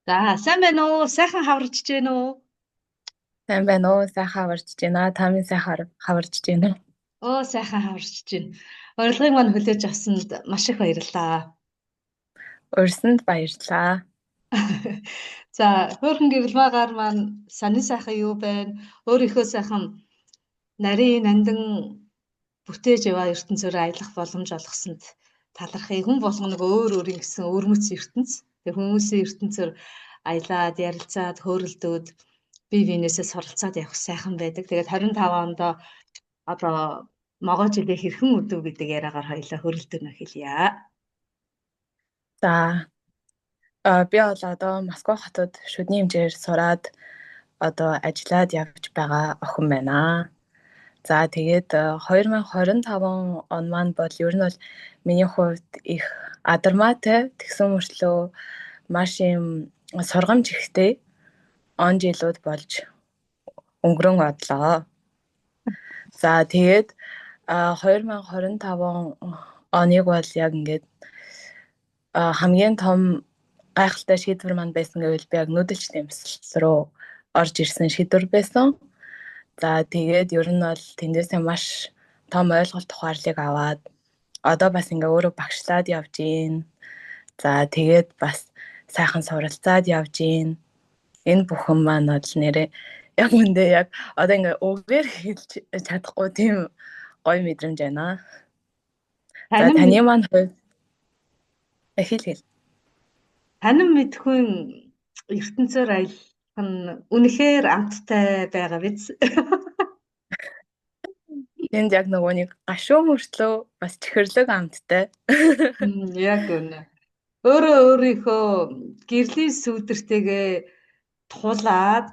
За, сайн байна уу? Сайхан хаварч гэнэ үү? Сайн байна уу? Сайхан хаварч байна. Та минь сайхан хаварч байна. Оо, сайхан хаварч гэнэ. Урилгыг мань хүлээж авсанд маш их баярлалаа. Урьсанд баярлалаа. За, хөөрхөн гэрэлмаагаар маань сонин сайхан юу байна? Өөрийнхөө сайхан нарийн нандин бүтээж яваа ертөнцөөр аялах боломж олгосонд талархъя. Хүн болгоно өөр өөрийн гэсэн өрмөц ертөнц. Тэгээ хүмүүсийн ертөнцөөр аялаад, ярилцаад, хөөрөлдөөд бие биенээсээ суралцаад явах сайхан байдаг. Тэгээд 25 онд одоо могоо жилийн хэрхэн өдөв гэдэг яриагаар хоёлаа хөрөлдөөнө хэлье. За, би бол одоо Москва хотод шүдний хэмжээр сураад одоо ажиллаад явж байгаа охин байна. За, тэгээд 2025 он маань бол ер нь бол миний хувьд их адармаатай тэгсэн мөртлөө маш юм сургамж ихтэй он жилүүд болж өнгөрөн одлоо. За, тэгээд 2025 оныг бол яг ингээд хамгийн том гайхалтай шийдвэр маань байсан гэвэл би яг нүүдэлч дэмсэл рүү орж ирсэн шийдвэр байсан. За тэгээд ер нь бол тэндээсээ маш том ойлголт ухаарлыг аваад одоо бас ингээ өөрөө багшлаад явж гин. За тэгээд бас сайхан суралцаад явж гин. Энэ бүхэн маань бол нэрээ яг үндэ яг одоо ингээ үгээр хэлж чадахгүй тийм гоё мэдрэмж байна. За Танин таны мэд маань хувьд хэл. танин мэдхүйн ертөнцөөр аялах нь үнэхээр амттай байгаа биз? Энд яг нөгөө нэг гашуун мөртлөө бас чихэрлэг амттай. Яг үнэ. Өөрөө өөрийнхөө гэрлийн сүүдэртэйгээ тулаад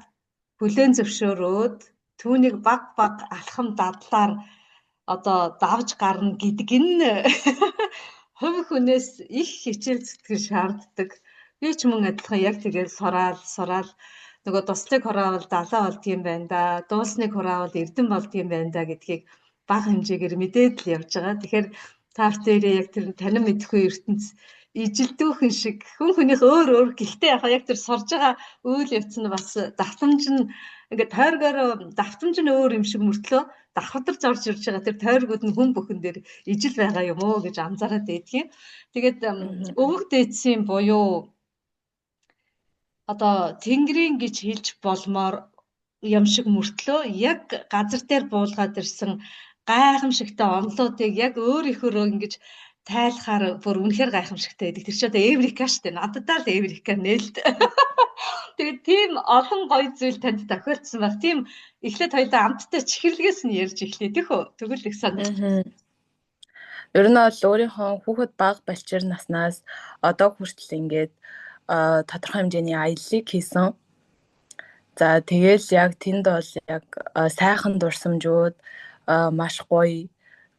хүлээн зөвшөөрөөд түүнийг баг баг алхам дадлаар одоо давж гарна гэдэг нь хувь хүнээс их хичээл зүтгэл шаарддаг. Би ч мөн адилхан яг тэгээд сураал нөгөө дуслыг хураавал далаа болдгийм байна да. Дуусныг хураавал эрдэн болдгийм байна да гэдгийг бага хэмжээгээр мэдээд л явж байгаа. Тэгэхээр та бүхэн яг тэр танин мэдхгүй ертөнц ижилдүүхэн шиг хүн хүнийх өөр өөр гэхдээ яг тэр сурж байгаа үйл явц нь бас давтамж нь ингээд тойргоор давтамж нь өөр юм шиг мөртлөө давхардарч орж ирж байгаа тэр тойргууд нь хүн бүхэн дээр ижил байгаа юм уу гэж анзаараад байдгийн. Тэгээд өвөг дээдсийн буюу одоо тэнгэрийн гэж хэлж болмоор юм шиг мөртлөө яг газар дээр буулгаад ирсэн гайхамшигтай онлуудыг яг өөрийнхөө ингэж тайлахаар бүр үнэхээр гайхамшигтай байдаг. Тэр чинь одоо Эврика шүү дээ. Нададаа л Эврика нээлт. Тэгээд тийм олон гоё зүйл танд тохиолдсон баг. Тийм эхлээд хоёулаа амттай чихэрлэгээс нь ярьж эхлэе тэхөө. Тэгвэл их сонирхолтой. Ер нь бол өөрийнхөө хүүхэд бага балчир наснаас одоо хүртэл ингээд тодорхой хэмжээний аяллыг хийсэн. За тэгэл яг тэнд бол яг сайхан дурсамжууд маш гоё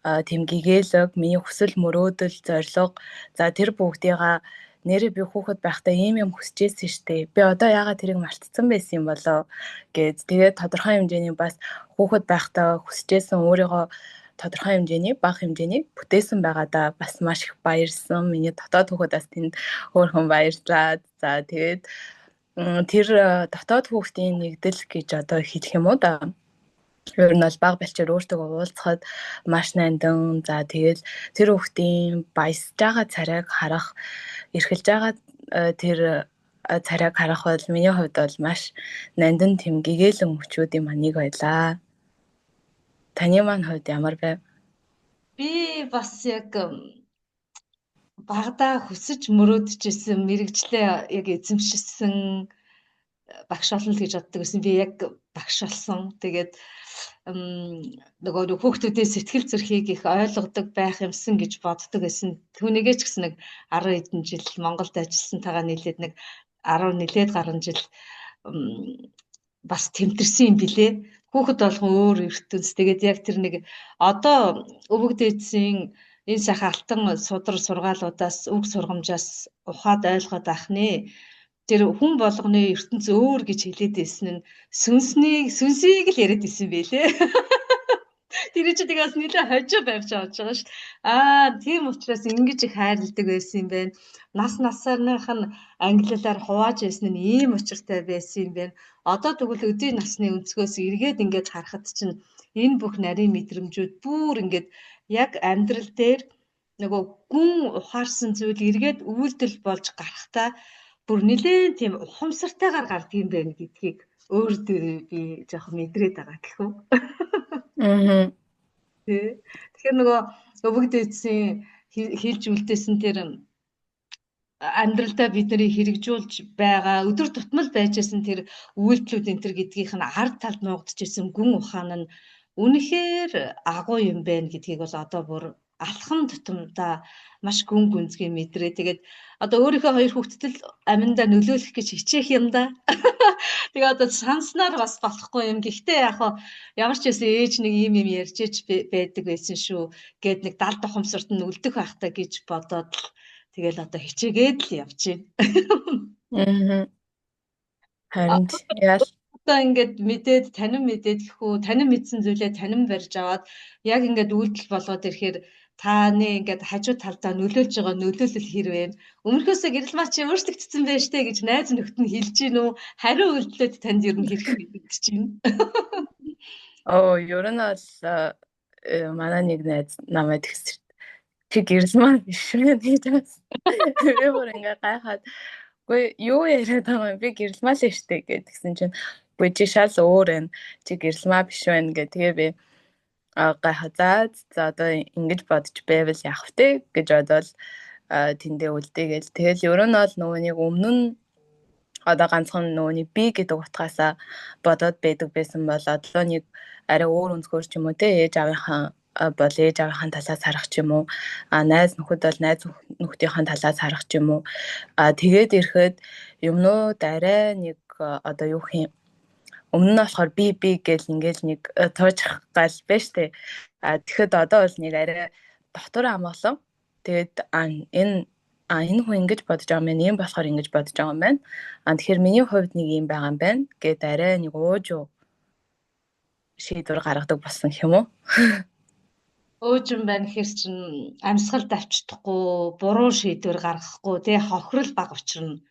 тэм гэгээлэг миний хүсэл мөрөөдөл зориг за тэр бүгдийгаа нэрээ би хүүхэд байхдаа ийм юм хүсэжсэн штэ би одоо яагаад тэрийг мартцсан байсан юм болоо гэд тэгээд тодорхой хэмжээний бас хүүхэд байхдаа хүсэжсэн өөрийгөө тодорхой хэмжээний бага хэмжээний бүтээсэн байгаадаа бас маш их баярлсан миний дотоод хүүхэдээс тэнд хөөрхөн баярлаад за тэгээд тэр дотоод хүүхдийн нэгдэл гэж одоо хэлэх юм уу да. Ер нь бол бага балчир өөртөө уулзахад маш нандин. За тэгэл тэр хүүхдийн баясж байгаа царайг харах, эрхэлж байгаа тэр царайг харах бол миний хувьд бол маш нандин тэм гэгээлэн өчүүдийн нэг байлаа. Таны маань хувьд ямар байв? Би бас яг багада хүсэж мөрөөдчихсэн мэрэгчлээ яг эзэмшсэн багш олно л гэж боддог гэсэн. Би яг багш болсон. Тэгээд нөгөө хүүхдүүдийн сэтгэл зүрхийг их ойлгодог байх юмсан гэж боддог байсан. Түүнийгээ ч гэсэн нэг 10 хэдэн жил Монголд ажилласантайгаа нийлээд нэг 10 нэлээд гаруй жил бас тэмтэрсэн юм билээ. Хүүхэд болгон өөр ертөнц. Тэгээд яг тэр нэг одоо өвөг дээдсийн энэ сайхан алтан судар сургаалуудаас үг сургамжаас ухаад ойлгоод ахнэ. Тэр хүн болгоны ертөнц өөр гэж хэлээд байсан нь сүнсийг л яриад исэн байлээ. Тэр чинь тэгээс нэлээ хожоо барьж авч байгаа ш. Тийм учраас ингэж их хайрладаг байсан юм байна. Насаарных нь англиар хувааж байсан нь ийм учиртай байсан юм байна. Одоо тэгвэл өдий насны өнцгөөс эргээд ингэж харахад чинь энэ бүх нарийн мэдрэмжүүд бүр ингэж яг амьдрал дээр нөгөө гүн ухаарсан зүйл эргээд үйлдэл болж гарахтаа бүр нэлээд тийм ухамсартайгаар гардаг юм байна гэдгийг өөр дээрээ би жоохон мэдрээд байгаа гэх үү. Тий. Тэгэхээр нөгөө өвөг дээдсийн хэлж үлдээсэн тэр амьдралдаа бидний хэрэгжүүлж байгаа өдөр тутмал байж исэн тэр үйлдэлүүд энэ төр гэдгийнх нь ард талд нуугдж исэн гүн ухаан нь үнэхээр агуу юм байна гэдгийг бол одоо бүр алхам тутамдаа маш гүн гүнзгий мэдрээ. Тэгээд одоо өөрийнхөө хоёр хүүхдэд л аминдаа нөлөөлөх гэж хичээх юм да. Тэгээ одоо санснаар бас болохгүй юм. Гэхдээ яг ямар ч байсан ээж нэг юм ярьж иж байдаг байсан шүү. Гэт нэг далд ухамсарт нь үлдэх байх та гэж бодоод л тэгэл одоо хичээгээд л явж байна. Харин яал одоо ингээд мэдээд танин мэдээд гэхүү танин мэдсэн зүйлээ танин барьж аваад яг ингээд үйлдэл болгоод ирэхээр таны ингээд хажуу талдаа нөлөөлж байгаа нөлөөлөл хэрвээ өмнөхөөсөө гэрэл маа чи өөрчлөгдсөн байж тээ гэж найз нөхд нь хэлж гин үү хариу үйлдэлүүд танд ер нь хэрхэн мэдэгдэж байна? ер нь бол манай нэг найз намайг тэгсэр чи гэрэл маа биш үү гэж бас би бүр ингээ гайхаад үгүй юу яриад байгаа юм би гэрэл маа л штэ гэдгсэн чинь үгүй чи шал өөр байна чи гэрэл маа биш байна гэх тэгээ би гайхаад за одоо ингэж бодож байвал яах вэ гэж бодоод тэндээ үлдээгээл тэгэл ер нь бол нөгөө нэг өмнө нь одоо ганцхан нөгөө нэг би гэдэг утгаасаа бодоод байдаг байсан бол одоо нэг арай өөр өнцгөр ч юм уу те ээж аавынхаа бол ээж аавынхаа талаас харах ч юм уу найз нөхөд бол найз нөхдийнхээ талаас харах ч юм уу тэгээд ирэхэд юмнууд арай нэг одоо юу гэх юм өмнө нь болохоор би гэл ингээл нэг туужих гал байж тээ тэгэхэд одоо бол нэг арай дотор амгалан тэгээд энэ хүн ингэж бодож байгаа юм байна ийм болохоор ингэж бодож байгаа юм байна тэгэхээр миний хувьд нэг юм байгаа юм байна гэд арай нэг уужуу шийдвэр гаргадаг болсон юм уу Өөжин байна гэхэр чин амьсгалд авчдахгүй буруу шийдвэр гаргахгүй тий хохирол баг учрна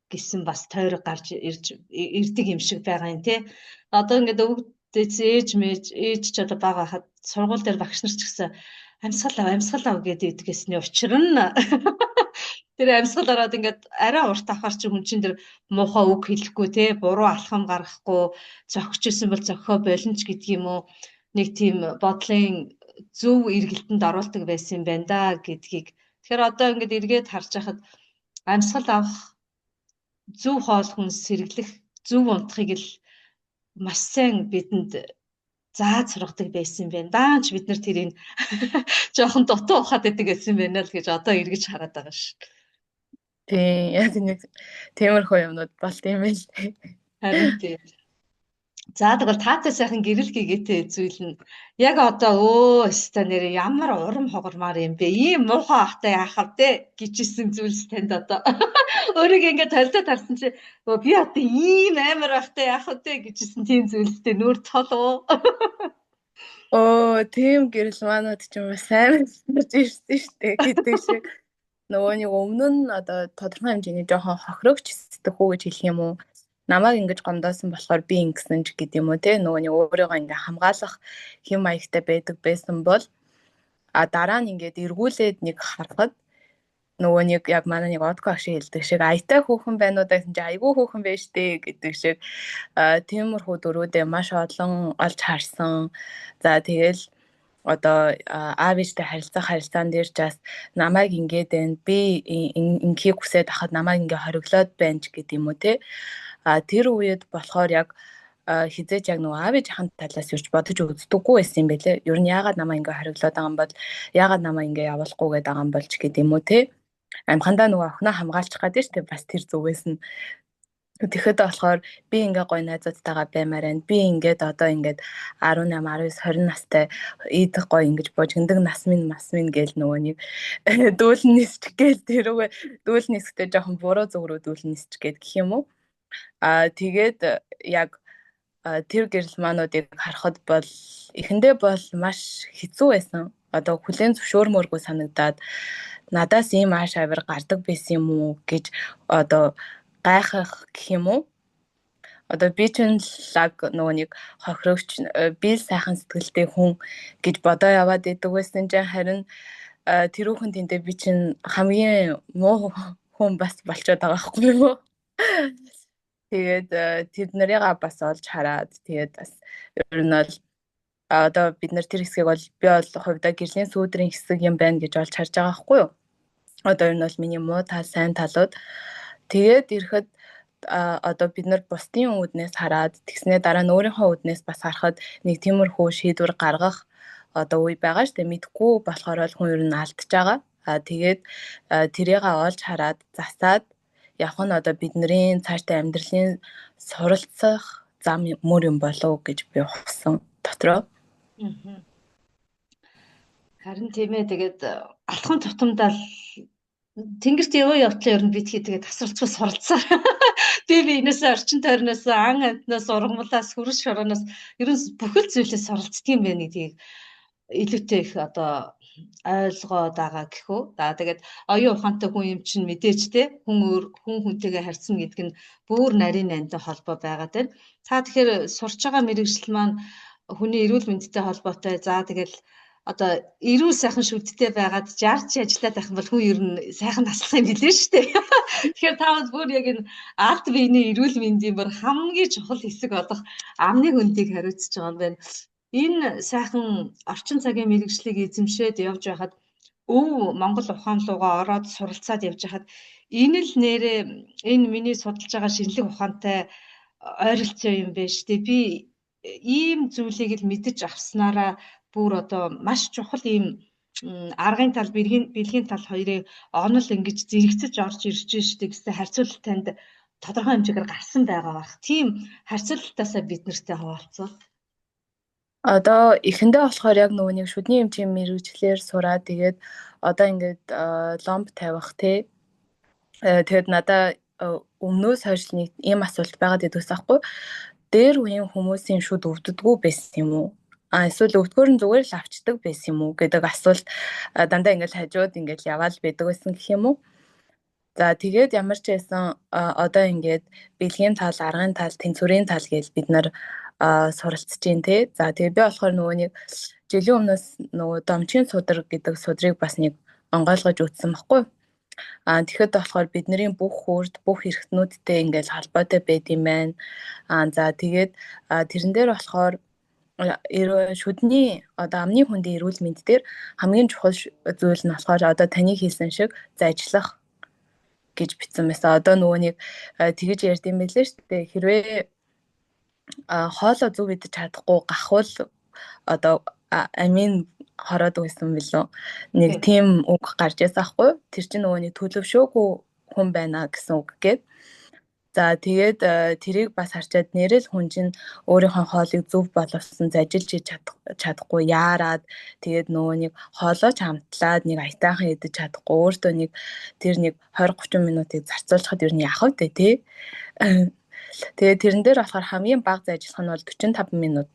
гэсэн бас тойрог гарч ирдэг юм шиг байгаа юм тий одоо ингээд өвгдөөс ээж ч одоо бага хахад сургууль дээр багш нар ч гэсэн амьсгал ав гэдэг гэдгээсний учир нь тэр амьсгал ороод ингээд арай урт авахар чи хүн чин тэр муухай үг хэлэхгүй тий буруу алхам гаргахгүй зохичсэн бол зохио боломж гэдэг юм уу нэг тийм бодлын зөв эргэлтэнд оруулдаг байсан юм байна да гэдгийг. Тэгэхээр одоо ингээд эргээд харж байхад амьсгал авах зөв хоол хүнс сэргэлэх зөв унтахыг л маш сайн бидэнд зааж сургадаг байсан юм байна. Даанч бид нар тэрийг жоохон дутуу ухаад байдаг гэсэн юм байна л гэж одоо эргэж хараад байгаа ш. Тийм яг нэг тиймэрхүү юмнууд болт юм байл. Харин тийм. За тэгвэл таатай сайхан гэрэл гээтэй зүйл нь яг одоо өстө нэр ямар урам хогормаар юм бэ? Ийм муухай ахтай яахав те гिचсэн зүйлс танд одоо өөрийгөө ингээд толдоо тарсан чи би одоо ийм амар ахтай яах вэ гэжсэн тийм зүйлстэй нүүр цолоо. Тийм гэрэл манууд ч юм уу сайн мэдэрч ирсэн штэ гэдэг шиг нөгөө нэг өмнө нь одоо тодорхой хэмжээний жоохон хохирогч сэтгэхүү гэж хэлэх юм уу намайг ингэж гомдоосон болохоор би ингэсэн ч гэдэг юм уу те нөгөө нэг өөрийгөө ингээ хамгаалах хэм маягтай байдаг байсан бол дараа нь ингээд эргүүлээд нэг харахад нөгөө нэг яг манай нэг одко агш хэлдэг шиг аятай хүүхэн байнуудаа гэсэн чи айгүй хүүхэн байж тээ гэдэг шиг тиймэрхүү дөрүүдээ маш олон олж харсан. За тэгэл одоо аав ээжтэй харилцаан дээр ч бас намайг ингээд байна би инхийг хүсээд ахад намайг ингээ хориглоод байна ч гэдэг юм уу те тэр үед болохоор яг хизээч яг нөгөө аав ээжийн талаас юрч бодож үздэггүй байсан юм байлээ. Ер нь яагаад намайг ингээ хориглоод байгаа юм бол яагаад намайг ингээ явуулахгүй гэдэг байгаа юм болж гэдэг юм уу те амхандаа нөгөө охиноо хамгаалчих гэдэг шүү дээ бас тэр зүгээс нь тэгэхэд болохоор би ингээ гой найзуудтайгаа баймаар байна. Би ингээд одоо ингээд 18, 19, 20 настай идэх гой ингэж божигндаг нас минь гээл нөгөө нэг дүүл нисч гээл тэрүүгээ дүүл нисгтээ жоохон буруу зүг рүү дүүл нисч гээд гэх юм уу. Тэгээд яг тэр гэрэл маануудыг харахад бол эхэндээ бол маш хэцүү байсан. Одоо хүлээн зөвшөөрмөөргүй санагдаад надаас ийм ааш авир гардаг байсан юм уу гэж одоо гайхах гэх юм уу. Одоо би ч лаг нөгөө нэг хохирогч би сайхан сэтгэлтэй хүн гэж бодоо яваад идэг байсан чинь харин тэрүүхэн тэнтэй би чинь хамгийн муу хүн бас болчиход байгаа байхгүй юу. Тэгээд тэд нарыг бас олж хараад тэгээд бас ер нь бол одоо бид нар тэр хэсгийг бол би бол хувьдаа гэрлийн сүүдрийн хэсэг юм байна гэж олж харж байгаа байхгүй юу. Одоо ер нь бол миний муу тал, сайн талууд. Тэгээд ирэхэд одоо бид нар бусдын үүднээс хараад тэгснээ дараа нь өөрийнхөө үүднээс бас харахад нэг тиймэрхүү шийдвэр гаргах одоо үе байгаа шүү дээ. Мэдхгүй болохоор л хүн ер нь алдчихж байгаа. Тэгээд тэрийг олж хараад засаад явах нь одоо бидний цаашдаа амьдралын суралцах зам мөр юм болов гэж би ухсан дотроо. Харин тийм ээ. Тэгээд алхам тутамдаа тэнгэрт явтлаа ер нь битгий тэгээд тасралцгүй суралцаа. Би энэсээ орчин тойрноос ан амтнаас ургамлаас хөрөс шорооноос ер нь бүхэл зүйлээс суралцдаг юм байна гэдгийг илүүтэй их одоо ойлгоод байгаа гэхүү. За тэгээд оюун ухаантай хүн юм чинь мэдээж те хүн хүнтэйгээ харьцна гэдэг нь бүр нарийн найнтай холбоо байгаа те. Та тэгэхээр сурч байгаа мэрэгжил маань хүний эрүүл мэндтэй холбоотой. За тэгэл одоо эрүүл сайхан шүдтэй байгаад жарч ажиллаад байх юм бол хүн ер нь сайхан таслах юм билээ шүү дээ. Тэгэхээр тавд бүр яг энэ алт биений эрүүл мэндийн бүр хамгийн чухал хэсэг болох амны хөндийг хариуцж байгаа юм байна. Энэ сайхан орчин цагийн мэрэгжлийг эзэмшээд явж байхад Монгол ухаан руугаа ороод суралцаад явж байхад энэ л нэрээ энэ миний судалж байгаа шинжлэх ухаантай ойролцоо юм байна шүү дээ. Би ийм зүйлийг л мэдэж авснараа бүр одоо маш чухал ийм аргын тал, бэлгийн тал хоёрыг онол ингэж зэрэгцэж орж ирж штэ гэсэн харьцуулалт танд тодорхой хэмжээгээр гарсан байгаа бах. Тийм харьцуулалтаасаа бид нартай хуваалцвал. Одоо эхэндээ болохоор яг нөгөө нэг шүдний эмчийн мэрэгчлэр сураад тэгээд одоо ингээд ломб тавих тий. Тэгээд надаа өмнөөс хойш нэг ийм асуулт байгаад идэгс аахгүй. Дээр үеийн хүмүүсийн шүд өвддөггүй байсан юм уу? Эсвэл өвдгөр нь зүгээр л авчдаг байсан юм уу гэдэг асуулт дандаа ингээд хажууд ингээд яваал байдаг байсан гэх юм уу? За тэгээд ямар ч байсан одоо ингээд бэлгийн тал, аргын тал, тэнцвэрийн тал гэж бид нар суралцж байна тий. За тэгээд би болохоор нөгөө нэг жилийн өмнөөс нөгөө домчин судар гэдэг судрыг бас нэг онгойлгож үзсэн баггүй. Тэгэхэд болохоор бидний бүх хүрд, бүх эрхтнүүдтэй ингээд холбоотой байд юм байна. За тэгээд тэрэн дээр болохоор шүдний одоо амны хүндийн эрүүл мэнд дээр хамгийн чухал зүйл нь болохоор одоо таны хийсэн шиг зажлах гэж бичсэн байсан. Одоо нөгөө нэг тэгэж ярьд юм байлээ шүү дээ. Хэрвээ хоолоо зөв идэж чадахгүй гахвал одоо амийн хороод байсан билүү. Нэг тийм үг гарч ирсэн аахгүй. Тэр чинь нөгөө нэг төлөвшөөгүй хүн байна гэсэн үг гээд. За тэгээд тэрийг бас харчаад нэрэл хүн чинь өөрийнхөө хоолыг зөв боловсон зажилж чадахгүй яарад тэгээд нөгөө нэг хоолоо ч хамтлаад нэг аятайхан идэж чадахгүй өөртөө нэг тэр нэг 20-30 минутыг зарцуулахад ер нь яах вэ тий. Тэгээд тэрэн дээр болохоор хамгийн бага зажилах нь бол 45 минут.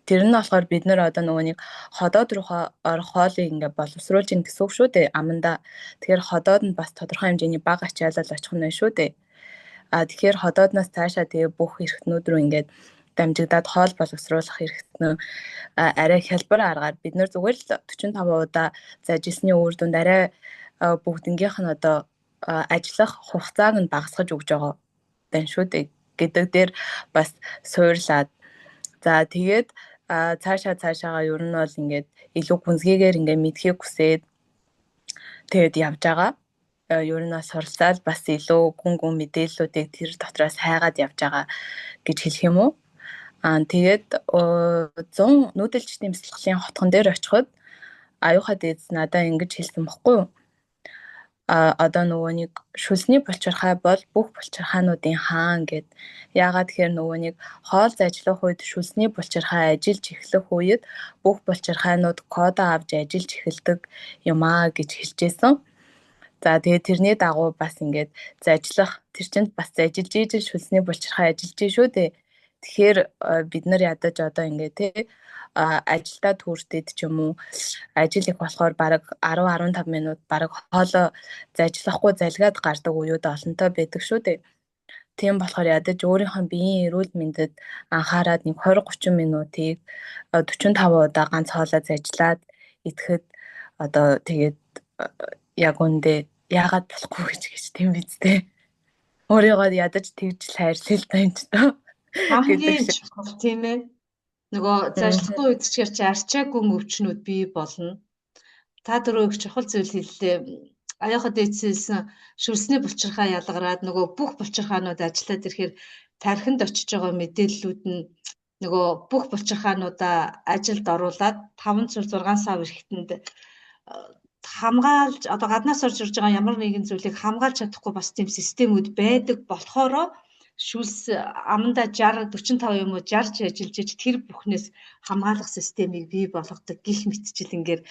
Тэр нь болохоор бид нэр одоо нөгөө нэг ходоод руугаа орох хоолыг ингээ боловсруулж ин гэсэн үг шүү дээ аманда. Тэгэхээр ходоод нь бас тодорхой хэмжээний бага ачаалал очих нь байна шүү дээ. Тэгэхээр ходоодноос цаашаа тэгээ бүх эрхтнүүд рүү ингээд дамжигдаад хоол боловсруулах эрхтнөө арай хялбар аргаар бид нар зүгээр л 45 удаа зажилсны үр дүнд арай бүгднгийнх нь одоо ажиллах хугацааг нь багасгаж өгж байгаа байна шүү дээ гэдэг дээр бас суурлаад. За тэгээд цаашаагаа ер нь бол ингээд илүү гүнзгийгээр ингээд мэдхийг хүсээд тэгээд явж байгаа. Ер нь суралцаад бас илүү гүн мэдээллүүдийг тэр дотроос хайгаад явж байгаа гэж хэлэх юм уу. Тэгээд 100 нүүдэлч дэмсэлгэлийн хотгон дээр очиход аюуха дээдс надаа ингэж хэлсэн баггүй юу. Одоо нөгөө нэг шүлсний булчирхай бол бүх булчирхаануудын хаан гэд. Яагаад тэгэхээр нөгөө нэг хоол зажлах үед шүлсний булчирхай ажиллаж эхлэх үед бүх булчирхаанууд кодоо авч ажиллаж эхэлдэг юмаа гэж хэлжсэн. За тэгээд тэрний дагуу бас ингээд зажлах тэр чинь бас ажиллаж ийж шүлсний булчирхай ажиллаж шүү дээ. Тэгэхээр бид нар ядаж одоо ингээд те ажилдаа түүртэд ч юм уу ажил их болохоор бараг 10-15 минут бараг хоолоо зажлахгүй залгаад гардаг уууд олонтой байдаг шүү дээ. Тийм болохоор ядаж өөрийнхөө биеийн эрүүл мэндэд анхаарад нэг 20-30 минутыг 45 удаа ганц хоолоо зажлаад идэхэд одоо тэгээд яг үндэ яагаад болохгүй гэж тийм биз дээ. Өөрийгөө ядаж тэгж л хайрлаа л да энэ ч тоо. Хамгийн чухал тийм ээ. Нөгөө зарлахгүй үед ч чи арчаагүй өвчнүүд бий болно. Та дөрөв их чухал зүйл хэллээ. Аяахад эцэсэн шүрсний булчирхаа ялгараад нөгөө бүх булчирхаанууд ажиллаад ирэхээр тархинд очиж байгаа мэдээллүүд нь нөгөө бүх булчирхаануудаа ажилд оруулаад 5-6 сар ирэхэнд хамгаалж одоо гаднаас орж ирж байгаа ямар нэгэн зүйлийг хамгаалж чадахгүй бас тийм системүүд байдаг болохоро шүлс аманда 60-45 юм уу 60 ажиллаж ич тэр бүхнээс хамгаалах системийг бий болгодог гих мэтчил ингээд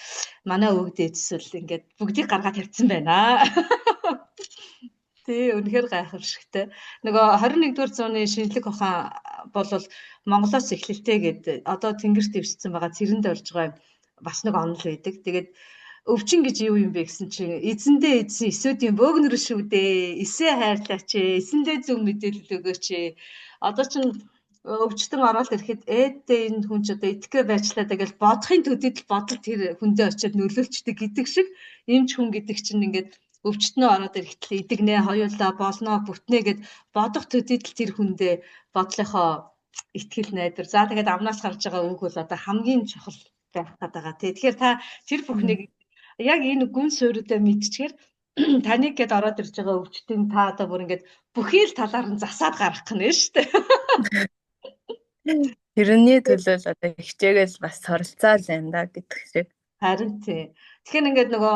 манай өвөг дээдсэл ингээд бүгдийг гаргаад тавьсан байна. Тий, үнэхээр гайхамшигтай. Нөгөө 21-р зууны шинжлэх ухаан бол Монголоос эхлэлтэй гэдэг одоо тэнгэр дэвшсэн байгаа цэрэнд орж байгаа бас нэг онол байдаг. Тэгээд өвчин гэж юу юм бэ гэсэн чинь эзэндээ эзэн эсүүдийн бөөгнөр шүү дээ. Эсээ хайрлаач ээ. Эсэндээ зөв мэдээлэл өгөөч ээ. Одоо чинь өвчтөн ороод ирэхэд ээдтэй энэ хүн ч одоо итгэе байжлаа тэгэл бодохын төдийд л бодол тэр хүндээ очиод нөлөөлчдөг гэдэг шиг эмч хүн гэдэг чинь ингээд өвчтнөө ороод ирэхдээ идэгнэ хоёулаа болноо бүтнэ гэд бодох төдийд л тэр хүндээ бодлохоо итгэл найдар. За тэгээд амнаас гарч байгаа үг бол одоо хамгийн чухал байх гэдэг байгаа тий. Тэгэхээр та тэр бүхнийг яг энэ гүн суурьдаа мэдчихээр таныг гээд ороод ирж байгаа өвчтөн та одоо бүр ингээд бүхий л талаар нь засаад гарах гэнэ шүү дээ. Тэрний төлөө л одоо хичээгээл бас суралцаа л байна да гэдэг шиг. Харин тий. Тэгэхээр ингээд нөгөө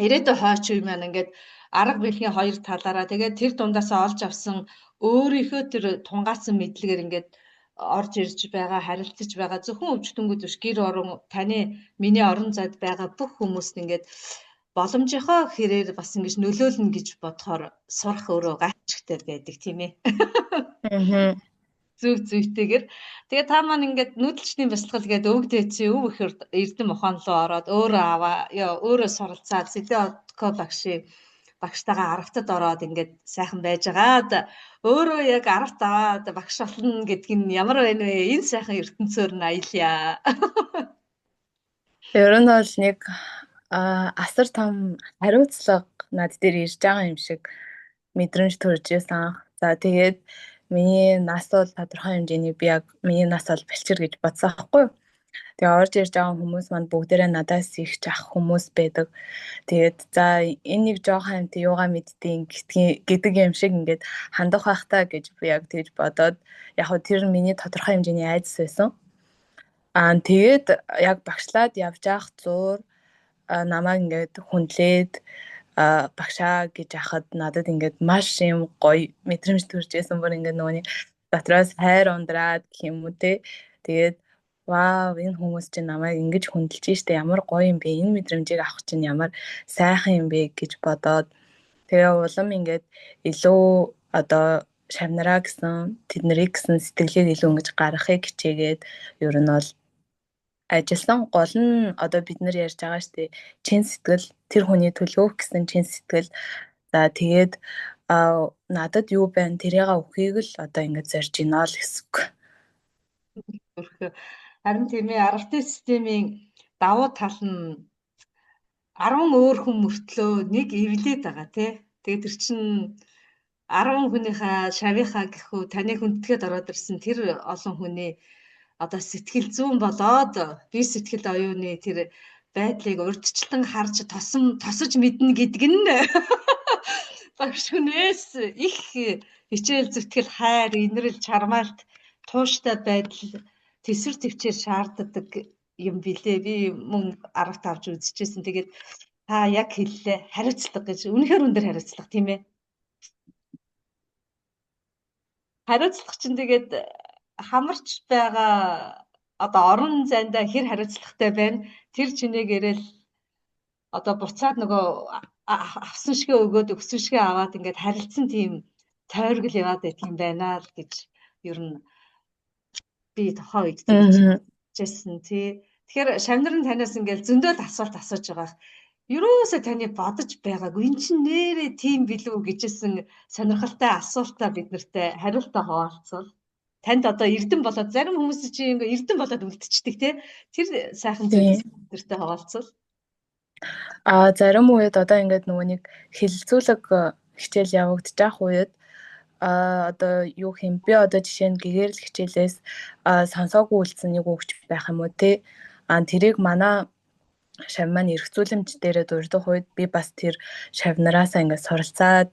ирээдүйн хойч үе маань ингээд арга биелийн хоёр талаараа тэгээд тэр дундаасаа олж авсан өөрийнхөө тэр тунгаацсан мэдлэгээр ингээд орж ирж байгаа харилцаж байгаа зөвхөн өвчтөнгүүд биш гэр орон таны миний орон зайд байгаа бүх хүмүүст ингээд боломжийнхоо хэрээр бас ингэж нөлөөлнө гэж бодохоор сурах өөрөө гайхамшигтай байдаг тийм ээ. Зүг зүйтэйгэр. Тэгээ та маань ингээд нүүдэлчний бясалгал гэдэг өвөг дээдсийн өв ихэр эрдэм ухаан руу ороод өөрөө аваа өөрөө суралцаад Сэлэотко багштайгаа аргатад ороод ингээд сайхан байж байгаад өөрөө яг аргат аваад багш болно гэдг нь ямар байна вэ? Энэ сайхан ертөнцөөр нь аялья. Ер нь бол нэг асар том хариуцлага над дээр ирж байгаа юм шиг мэдрэмж төрж байсан. За тэгээд миний нас бол тодорхой хэмжээний би яг миний нас бол бэлчээр гэж бодсон аахгүй юу. Тэгээ орж ирж байгаа хүмүүс манд бүгдээрээ надаас их ах хүмүүс байдаг. Тэгээд за энэ нэг жоохон амт юугаа мэдтiin гэдэг юм шиг ингээд хандах байх та гэж би яг тэгж бодоод яг хөө тэр миний тодорхой хэмжээний айдас байсан. Тэгээд яг багшлаад явж явах зуур намайг ингээд хүндлээд багшаа гэж ахад надад ингээд маш юм гоё мэдрэмж төрж байсан бүр ингээд нөгөөний дотроос хайр ундраад гэх юм уу те. Тэгээд вау энэ хүмүүс чинь намайг ингэж хүндэлж штэ ямар гоё юм бэ энэ мэдрэмжийг авах чинь ямар сайхан юм бэ гэж бодоод тэгээ улам ингээд илүү одоо шавнараа гэсэн тэднийг гэсэн сэтгэлийг илүү ингэж гаргахыг хичээгээд ер нь бол ажилласан гол нь одоо бид нар ярьж байгаа штэ чин сэтгэл тэр хүний төлөөх гэсэн чин сэтгэл за тэгээд надад юу байна тэрийг өхийг л одоо ингэж зорж гинэ л гэсэн. Харин тийм ээ аргатын системийн давуу тал нь 10 өөр хүн мөртлөө нэг эвлээд байгаа тий. Тэгээд тэр чинь 10 хүнийхээ шавийнхаа гэхүү таны хүндэтгээд ороод ирсэн тэр олон хүний одоо сэтгэл зүүн болоод би сэтгэл оюуны тэр байдлыг урьдчилан харж тосож мэднэ гэдэг нь багш хүнээс их хичээл зүтгэл хайр инрэл чармаалт тууштай байдал тэсвэр төвчээр шаарддаг юм билээ. Би мөн арга тавж үзчихсэн. Тэгээд та яг хэллээ. Хариуцлага гэж үнэхээр өндөр хариуцлага тийм ээ. Хариуцлага чинь тэгээд хамарч байгаа одоо орон зайдаа хэр хариуцлагатай байна. Тэр чинээгээрэл одоо буцаад нөгөө авсан шигээ өгөөд өгсөн шигээ аваад ингээд харилцсан тийм тойргол яваад байдаг юм байна л гэж ер нь би тохоо иддэг гэжсэн тий. Тэгэхээр шавнар нь танаас ингээл зөндөл асуулт асууж байгаа. Ерөөсөө таны бодож байгаагүй эн чинь нэрээ тийм билүү гэжсэн сонирхолтой асуултаа бид нартай хариултаа хуваалцвал танд одоо эрдэн болоод зарим хүмүүс чинь ингээ эрдэн болоод үлдчихдэг тий. Тэр сайхан зүйлс бидэртэй хуваалцвал зарим үед одоо ингээд нөгөө нэг хилцүүлэг хичээл явагдаж байх үед одоо юу хэм би одоо жишээ нь гэгэрэл хичээлээс сонсоогүй үлдсэн нэг өгч байх юм уу тий. Тэрийг манай шав маань эргцүүлэмж дээрээ дурдах үед би бас тэр шавнараасаа ингээд суралцаад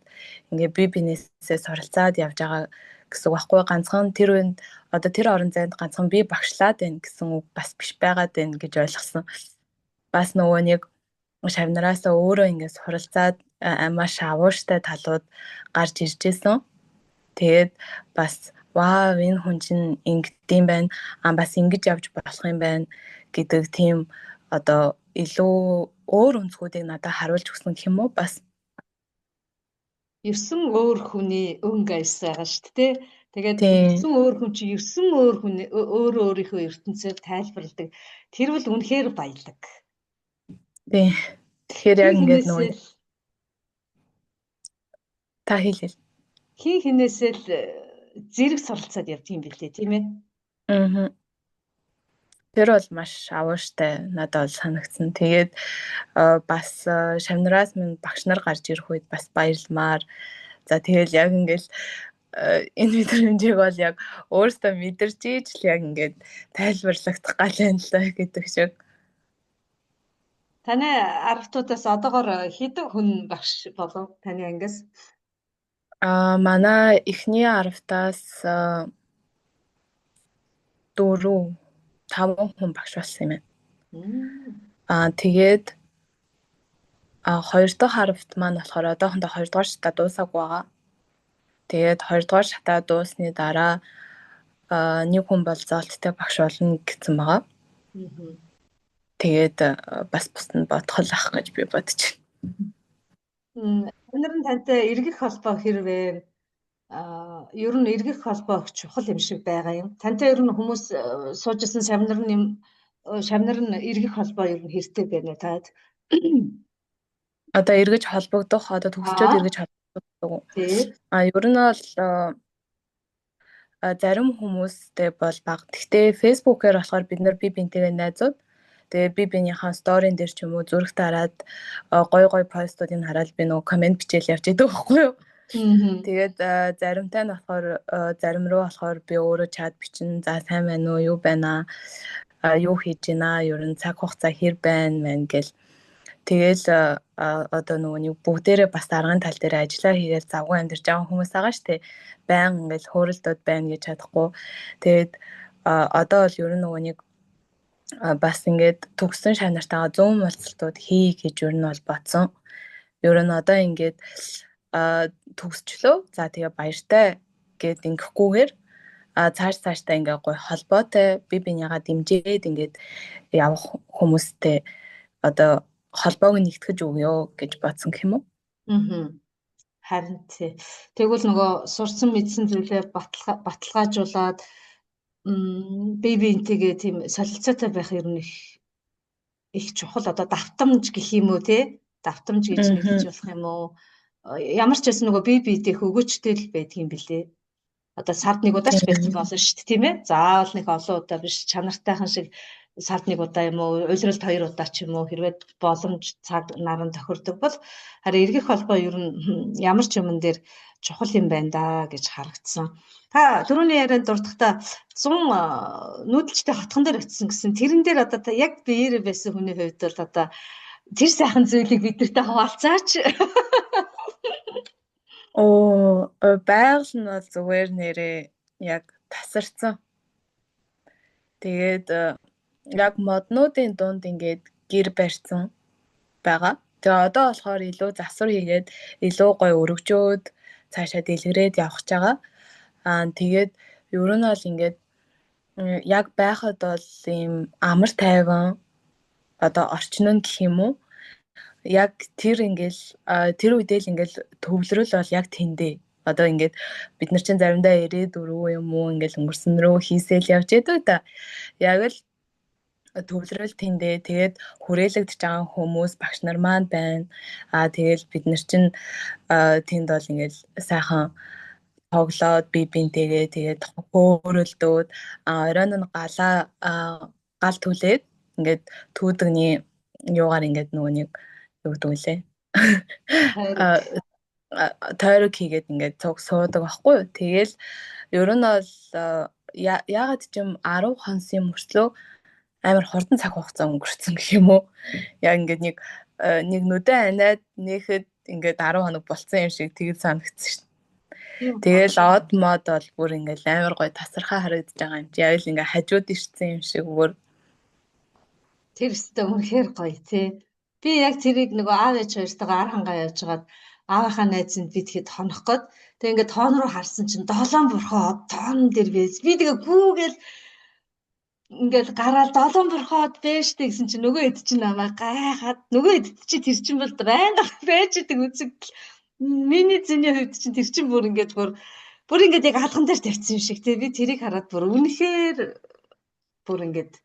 ингээд би бинээсээ суралцаад явж байгаа гэсэн үг байхгүй. Ганцхан тэр үед одоо тэр орон зайд ганцхан би багшлаад байна гэсэн үг бас биш байгаад байна гэж ойлгосон. Бас нөгөө нэг шавнараасаа өөрөө ингээд суралцаад маш авууштай талууд гарч ирж байсан. Тэгээд бас вау энэ хүн чинь ингэдэм байна. Бас ингэж явж болох юм байна гэдэг тийм одоо илүү өөр өнцгүүдийг надад харуулж өгсөн гэх юм уу бас 9 өөр хүний өнгө аяс байгаа шүү дээ. Тэгээд 9 өөр хүн чи 9 өөр хүн өөрийнхөө ертөнцөөр тайлбарладаг. Тэр бол үнэхээр баялаг. Тий. Тэгэхээр яг ингэж нөгөө та хэлээ. Хин хинээсээ л зэрэг суралцаад явд юм билээ тийм ээ. Тэр бол маш авууштай надад бол санагдсан. Тэгээд бас шавнараас минь багш нар гарч ирэх үед бас баярламаар. За тэгэл яг ингээл энэ мэдрэмжийг бол яг өөртөө мэдэрч ийж л яг ингээд тайлбарлагдах гал байна л гэдэг шиг. Таны аргатуудаас одоогоор хэдэн хүн багш болов таны ангиас? Манай эхний арвтаас 4-5 хүн багш болсон юм байна. Тэгээд 2 дахь арвт маань болохоор одоохондоо 2 дугаар шатаа дуусаагүй байгаа. Тэгээд 2 дугаар шатаа дуусны дараа нэг хүн бол зоолттой багш болно гэсэн байгаа. Тэгээд бас бусд нь бодхол ах гэж би бодож байна. Өнөр нь тантай эргэх холбоо хэрвээ ер нь эргэх холбоо чухал юм шиг байгаа юм. Тантай ер нь хүмүүс суужсэн шавнар нь эргэх холбоо ер нь хэрэгтэй байна таад. Одоо эргэж холбогдох одоо төгсчөөд эргэж холбогдох. Ер нь бол зарим хүмүүстэй бол бага. Гэхдээ фэйсбүүкээр болохоор бид нар бинтэйгээ найзууд. Тэгээ бинийхээ сторийн дээр ч юм уу зүрх дараад гой постуудыг хараад би нөгөө комент бичээл явж идэг байхгүй юу. Тэгээд заримтай нь болохоор зарим руу болохоор би өөрөө чат бичнэ. За сайн байна уу? Юу байна аа? Юу хийж байна? Ер нь цаг хугацаа хэр байна гэл. Тэгэл одоо нөгөө нэг бүгдээрээ бас даргын тал дээр ажиллаа хийгээл завгүй амьдарч байгаа хүмүүс байгаа штэ. Баян ингээл хөөрөлдөд байна гэж чадахгүй. Тэгээд одоо бол ер нь нөгөө нэг бас ингээд төгссөн шавнартайгаа 100 уулзалтууд хий гэж ер нь бол бодсон. Ер нь одоо ингээд төгсчлөө. За тэгээ баяртай гэд ингэхгүйгээр цаашдаа ингээ гой холбоотой бинийгаа дэмжээд ингээд явах хүмүүстэй одоо холбоог нэгтгэж өгөө гэж бодсон гэх юм уу? Харин тий. Тэгвэл нөгөө сурсан мэдсэн зүйлээ баталгаажуулаад бинтэйгээ тийм солилцоотой байх ер нь их чухал одоо давтамж гэх юм уу тий? Давтамж гэж хэлж болох юм уу? Ямар ч байсан нөгөө бинтэйх өгөөчтэй л байдаг юм билээ. Одоо сард нэг удаа ч байх юм болно шүү дээ тийм ээ. Заавал нэг олон удаа биш чанартайхан шиг сард нэг удаа юм уу уйлралд 2 удаа ч юм уу хэрвээ боломж цаг наран тохирдог бол харин эргэх холбоо ер нь ямар ч юмн дээр чухал юм байна да гэж харагдсан. Та түрүүний ярианд дурдахдаа 100 нүүдэлчтэй хотхон дээр очисон гэсэн тэрэн дээр одоо яг биеэр байсан хүний хувьд бол одоо тэр сайхан зүйлийг бидэртэй хуваалцаач. Байгаль нь бол зүгээр нэрээ яг тасарсан. Тэгээд яг моднуудын дунд ингээд гэр барьсан байгаа. Тэгээ одоо болохоор илүү засвар хийгээд илүү гой өргөжөөд цаашаа дэлгэрээд явах гэж байгаа. Тэгээд ер нь бол ингээд яг байхад бол ийм амар тайван одоо орчин нь гэх юм уу? Яг тэр ингээл тэр үедээ л ингээл төвлөрөл бол яг тэндээ. Одоо ингээд бид нар чинь заримдаа 94 юм уу ингээд өнгөрсөн рүү хийсэл явж идэг да. Яг л төвлөрөл тэндээ тэгээд хүрээлэгдэж байгаа хүмүүс багш нар маань байна. Тэгэл бид нар чинь тэнд бол ингээд сайхан тоглоод бие биентэйгээ тэгээд хөөрөлдөөд оройн нь гал түлээд ингээд түүдэгний юугаар ингээд нөгөө нэг юу гэдэг үлээ. Тойрог хийгээд ингээд цуг суудаг байхгүй юу. Тэгэл ер нь бол ягаад ч юм 10 хонсын мөртлөө амар хурдан цаг хугацаа өнгөрцөн гэх юм уу. Яг ингээд нэг нүдэн анаад нэхэд ингээд 10 хоног болцсон юм шиг тэгээд санагдсан шүү дээ. Тэгэл од мод бол бүр ингээд амар гоё тасархаа харагдаж байгаа юм чи. Яг л ингээд хажууд ирсэн юм шиг бүр. Тэр өстө үнэхээр гоё тий. Би яг тэрийг нөгөө аав ээж хоёртойгоо ар хангаа явжгаад аавынхаа найзанд би тэгэхэд хонох гээд тэг ингээд тоон руу харсан чинь 7 борхоо тоон дээр байж. Би тэгээ гүүгээл ингээд гараад 7 борхоод бэжтэй гэсэн чинь нөгөө эд чинь намайг гайхаад нөгөө эд чинь тэр чинь бол байнга байж идэг үзэг. Миний зэний хувьд чинь тэр чинь бүр ингээд яг алган дээр тавьсан юм шиг тий. Би тэрийг хараад бүр үнэхээр бүр ингээд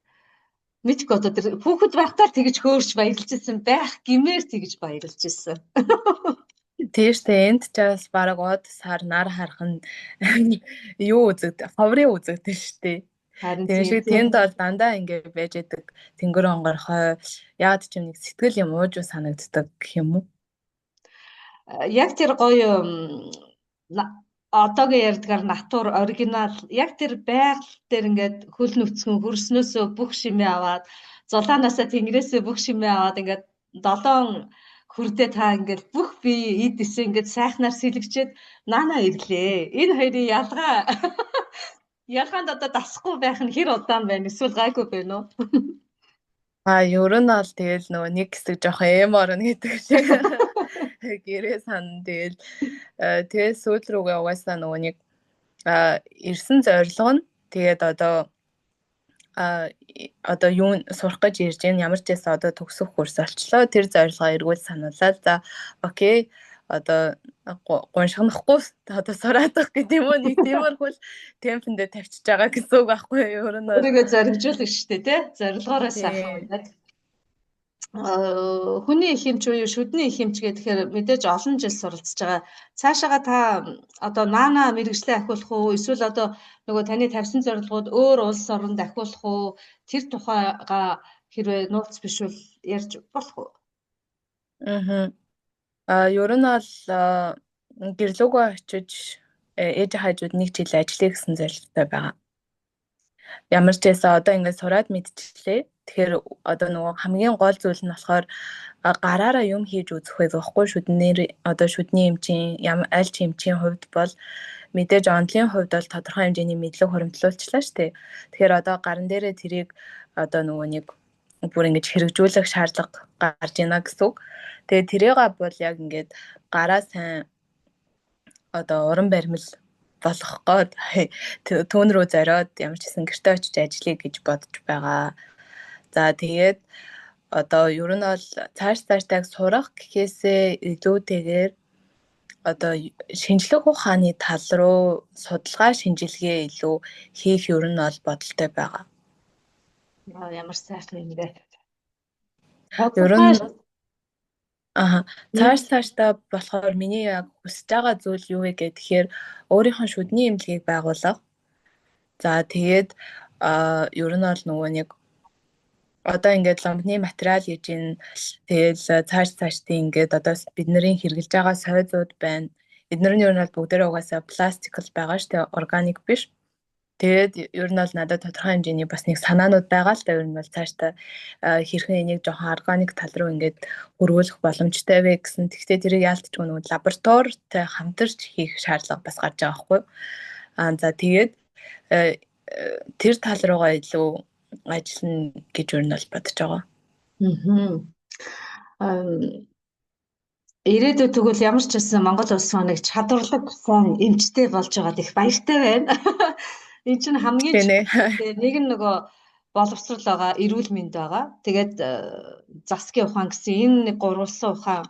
мэдгүй одоо тэр хүүхэд байхдаа тэгж хөөрч баярлж ирсэн байх гэмээр тэгж баярлж ирсэн. Тийштэй энд ч бас баг од сар нар харах нь юу үзэгдэ ховрын үзэгдэн штэ. Тэр шиг тэнд бол дандаа ингэ байж идэг тэнгэр онгорхой яад ч юм нэг сэтгэл юм ууж санагддаг гэх юм уу. Яг тэр гоё одоогийн ярьдгаар натур оригинал яг тэр байгаль дээр ингээд хөл нүцгэн хөрснөөсөө бүх шимээ аваад зулаанаасаа тэнгэрээсээ бүх шимээ аваад ингээд 7 хүрдээ та ингээд бүх бие эд эсээ ингээд сайхнаар сэлгчээд наана ирлээ. Энэ хоёрын ялгаанд одоо дасахгүй байх нь хэр удаан байна? Эсвэл гайгүй байна уу? Ер нь бол тэгэл нөгөө нэг хэсэг жоох эм орно гэдэг шиг гэрээ сан тэгэл сүүл рүүгээ угаасаа нөгөө нэг ирсэн зорилго нь тэгээд одоо юу сурах гэж ирж байна ямар ч байсан одоо төгсөх курс олчлоо тэр зорилгоо эргүүл сануулаад за окей одоо гоншгонохгүй одоо сураадах гэдэг юм уу нэг тиймэрхүү темпэндээ тавьчихж байгаа гэсэн үг байхгүй юу ер нь өөрийгөө зоригжуулах шүү дээ тий зорилгоороо сайхан унаад хүний их хэмж буюу шүдний их хэмж гэхээр мэдээж олон жил суралцж байгаа. Цаашаага та одоо наана мэрэгжлээ ахиулах уу эсвэл одоо нөгөө таны тавьсан зорилгууд өөр улс оронд ахиулах уу тэр тухайга хэрвээ нууц бишвэл ярьж болох уу? Ер нь бол гэрлүүгөө очиж ээж хажууд нэг жил ажиллая гэсэн зорилготой байгаа. Ямар ч байсан одоо ингээд сураад мэдчихлээ. Тэгэхээр одоо нөгөө хамгийн гол зүйл нь болохоор гараараа юм хийж үзэх байхгүй шүдний эмчийн аль ч эмчийн хувьд бол мэдээж онлын хувьд бол тодорхой хэмжээний мэдлэг хуримтлуулчлаа шүү дээ. Тэгэхээр одоо гарын дээрээ тэрийг одоо нөгөө нэг бүр ингэж хэрэгжүүлэх шаардлага гарч ийна гэсэн үг. Тэгээд тэрийга бол яг ингээд гараа сайн одоо уран баримл болох гээд түүн рүү зориод ямар ч гэсэн гэртээ очиж ажиллая гэж бодож байгаа. За тэгээд одоо ер нь бол цаашдаа сурах гэхээсээ илүүтэйгээр одоо шинжлэх ухааны тал руу судалгаа шинжилгээ илүү хийх ер нь бол бодолтой байгаа. Ямар сайхан юм бэ? Ер нь цаашдаа болохоор миний яг хүсэж байгаа зүйл юу вэ гэхээр өөрийнхөө шүдний эмнэлгийг байгуулах. За тэгээд ер нь бол нөгөө нэг одоо ингээд ломбны материал хийж ин тэгэл цаашдаа ингээд одоо бидний хэрэгжилж байгаа сойзууд байна. Эдгээр нь ер нь бол бүгдээрээ угаасаа пластикл байгаа шүү дээ, органик биш. Тэгээд ер нь бол надад тодорхой хэмжээний бас нэг санаанууд байгаа л да ер нь бол цаашдаа хэрхэн энийг жоохон органик тал руу ингээд хөрвүүлэх боломжтой вэ гэсэн. Тэгвэл тэрийг яалтчгүй нөгөө лабораторитой хамтарч хийх шаардлага бас гарч байгаа байхгүй. За тэгээд тэр тал руугаа илүү ажиллана гэж ер нь бол бодож байгаа. Ирээдүйд тэгвэл ямар ч байсан Монгол улс нэг чадварлаг сайн эмчтэй болж байгаад их баяртай байна. Энэ чинь хамгийн нэг нь нөгөө боловсрал байгаа, эрүүл мэнд байгаа. Тэгээд засгийн ухаан гэсэн энэ нэг гурвалсан ухаан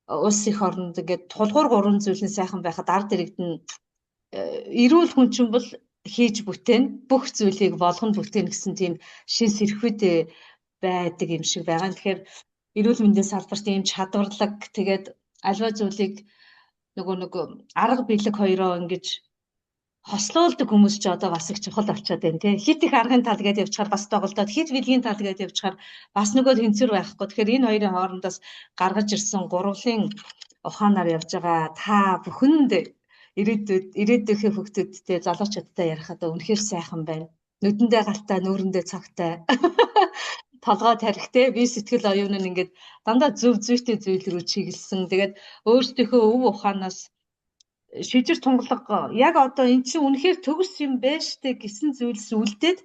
улс их оронд ингээд тулгуур гурван зүйл нь сайхан байхад ард иргэд нь эрүүл хүн чинь бол хийж бүтээн бүх зүйлийг болгоно бүтээн гэсэн тийм шин сэрхүүт байдаг юм шиг байгаа. Тэгэхээр эрүүл мэндийн салбарт ийм чадварлаг тэгээд альва зүйлийг нөгөө арга биелэг хоёроо ингэж хослуулдаг хүмүүс ч одоо бас их чухал болчиход байна тий. Хит их аргын тал гэдээ явчихаар бас тоглолтоод хит билгийн тал гэдээ явчихаар бас нөгөө тэнцвэр байхгүй. Тэгэхээр энэ хоёрын хоорондоос гаргаж ирсэн гурвын ухаанаар явж байгаа та бүхэнд ирээдүйн хүүхдүүдтэй залуучуудтай ярихад үнэхээр сайхан байна. Нүдэндээ галтай, нүүрэндээ цогтой. Толгой тарихтэй би сэтгэл оюун нь ингээд дандаа зөв зүйтэй зүйл рүү чиглэсэн. Тэгээд өөрсдийнхөө өв ухаанаас шижир тунгалаг яг одоо эн чинь үнэхээр төгс юм байна штэ гэсэн зүйлс үлдээд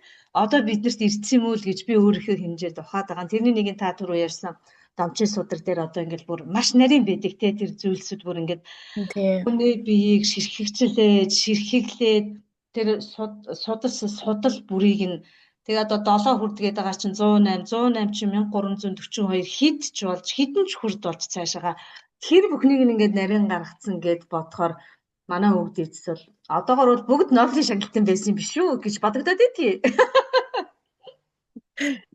одоо биднэрт ирсэн юм уу л гэж би өөрийнхөө хэмжээд ухаад байгаа. Тэрний нэг нь та түрүү ярьсан дамжин судар дээр одоо ингээд бүр маш нарийн байдаг те тэр зүйлсүүд бүр ингээд хүний биеийг ширхиглээд тэр судал бүрийг нь тэгээ одоо 7 хүрдгээд байгаа чинь 108 чинь 1342 хэд ч болж хэдэн ч хүрд болж цаашаага тэр бүхнийг ингээд нарийн гаргацсан гэд бодохоор манай хөвгд эцэс бол одоогор бол бүгд Нобелийн шагналтын байсан юм биш үү гэж бодогдоод байдгийг.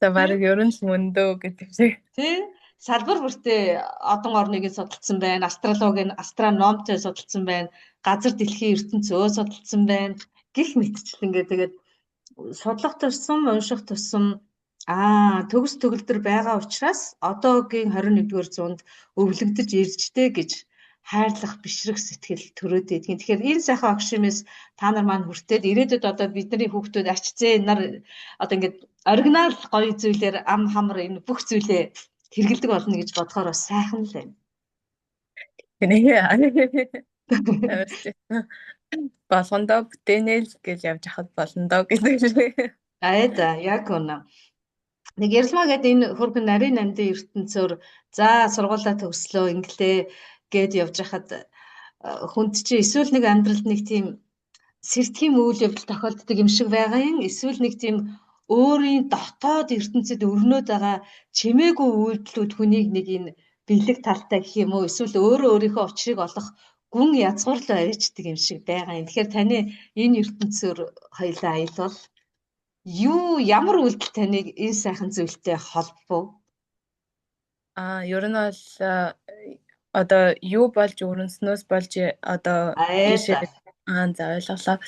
За барыг ерөн л мөндөө гэдэг шиг. Тий. Салбар бүртээ одон орныг судалсан байна, астрономтой судалсан байна, газар дэлхийн ертөнцөө судалсан байна. Гэх мэтчлэнгээ тэгээд судлах тусам, унших тусам төгс төгөлдөр байгаа учраас одоогийн 21-р зуунд өвлөгдөж иржтэй гэж хайрлах бишрэх сэтгэл төрөөд идэгин. Тэгэхээр энэ сайхан огшимээс та нар маань хүртээд ирээдүйд одоо бидний хүүхдүүд арчцээ нар одоо ингээд оригинал гоё зүйлээр ам хамар энэ бүх зүйлээ хэрэгэлдэг болно гэж бодохоор бас сайхан л байна. Болгондоо бүтээнэл гэж явж хахад болондоо гэдэг шиг. Да, яг үнэ. Нэг ярилмаа гэдэг энэ хөргөн нарийн намдын ертөнцөөр за сургуулаа төгслөө инглээ гэд явж хахад хүнд чи эсвэл нэг амьдралд нэг тийм сэртгийн үйл явдал тохиолддог юм шиг байгаа юм. Эсвэл нэг тийм өөрийн дотоод ертөнцид өрнөд байгаа чимээгүй үйлдэлүүд хүнийг нэг энэ бэлэг талтай гэх юм уу эсвэл өөрийнхөө учрыг олох гүн язгуурлуу авчдаг юм шиг байгаа юм. Тэгэхээр таны энэ ертөнцөөр хоёлаа аялал ямар үйлдэл таныг энэ сайхан зүйлтэй холбов? Ер нь бол одоо юу болж өрнснөөс болж одоо ийшээ за ойлголоо.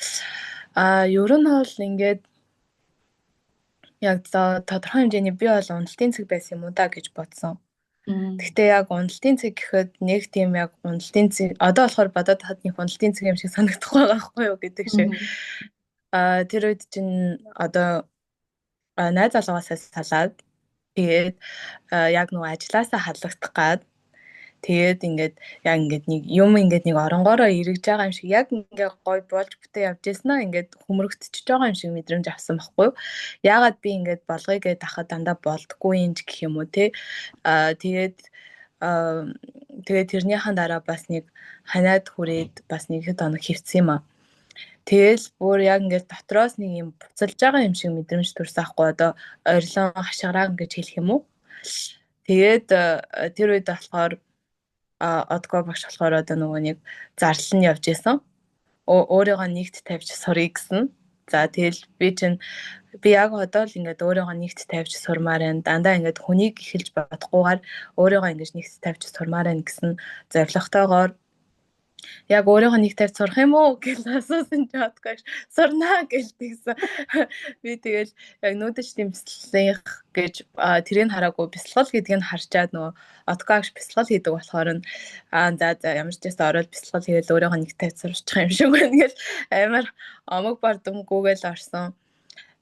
Ер нь бол ингээд яг тодорхой хэмжээний би бол уналтын цэг байсан юм уу да гэж бодсон. Гэхдээ яг уналтын цэг гэхэд нэг тийм яг уналтын цэг одоо болохоор бодоод хад нэг уналтын цэг юм шиг санагдахгүй байгаа байхгүй юу гэдэг шиг. Тэр үед чинь одоо найз залуугаас салаад тэгээд яг нөгөө ажилласаа халагдах гад тэгээд ингээд яг ингээд нэг юм ингээд нэг оронгороо эргэж байгаа юм шиг яг ингээд гой болж бүтээ явж яснаа ингээд хөмрөгдчихөж байгаа юм шиг мэдрэмж авсан байхгүй юу. Яагаад би ингээд болгоё гэдээ дахад дандаа болдггүй юм гэх юм уу те. Тэгээд тэрнийхэн дараа бас нэг ханаад хүрээд бас нэг хэд хоног хэвцсэн юм аа. Тэгэл бүр яг ингээд дотроос нэг юм буцалж байгаа юм шиг мэдрэмж төрсөн ахгүй одоо орилон хашгараа гэж хэлэх юм уу. Тэгээд тэр үед болохоор одгоо багш болохоор одоо нөгөө нэг зарлал нь явж исэн. Өөрийгөө нэгт тавьж сурыг гэсэн. За тэгэл би яг одоо л ингээд өөрийгөө нэгт тавьж сурмаар байна. Дандаа ингээд хүнийг эхэлж бодохгүйгээр өөрийгөө ингээд нэгт тавьж сурмаар байна гэсэн зорилготойгоор яг өөрийнхөө нэг тавьж сурах юм уу гэж асуусан ч бодгоош сурнаа гэлтийгсэн. Би тэгэл яг нүүдэж тийм бяцлах гэж тэрийг хараагүй бяцлал гэдгийг нь харчаад нөгөө откогш бяцлал хийдэг болохоор нь за ямар ч гэсэн ороод бяцлал хийгээл өөрийнхөө нэг тавьж сурчих юм шиг байна гэж амар омог бардамгүйгээл орсон.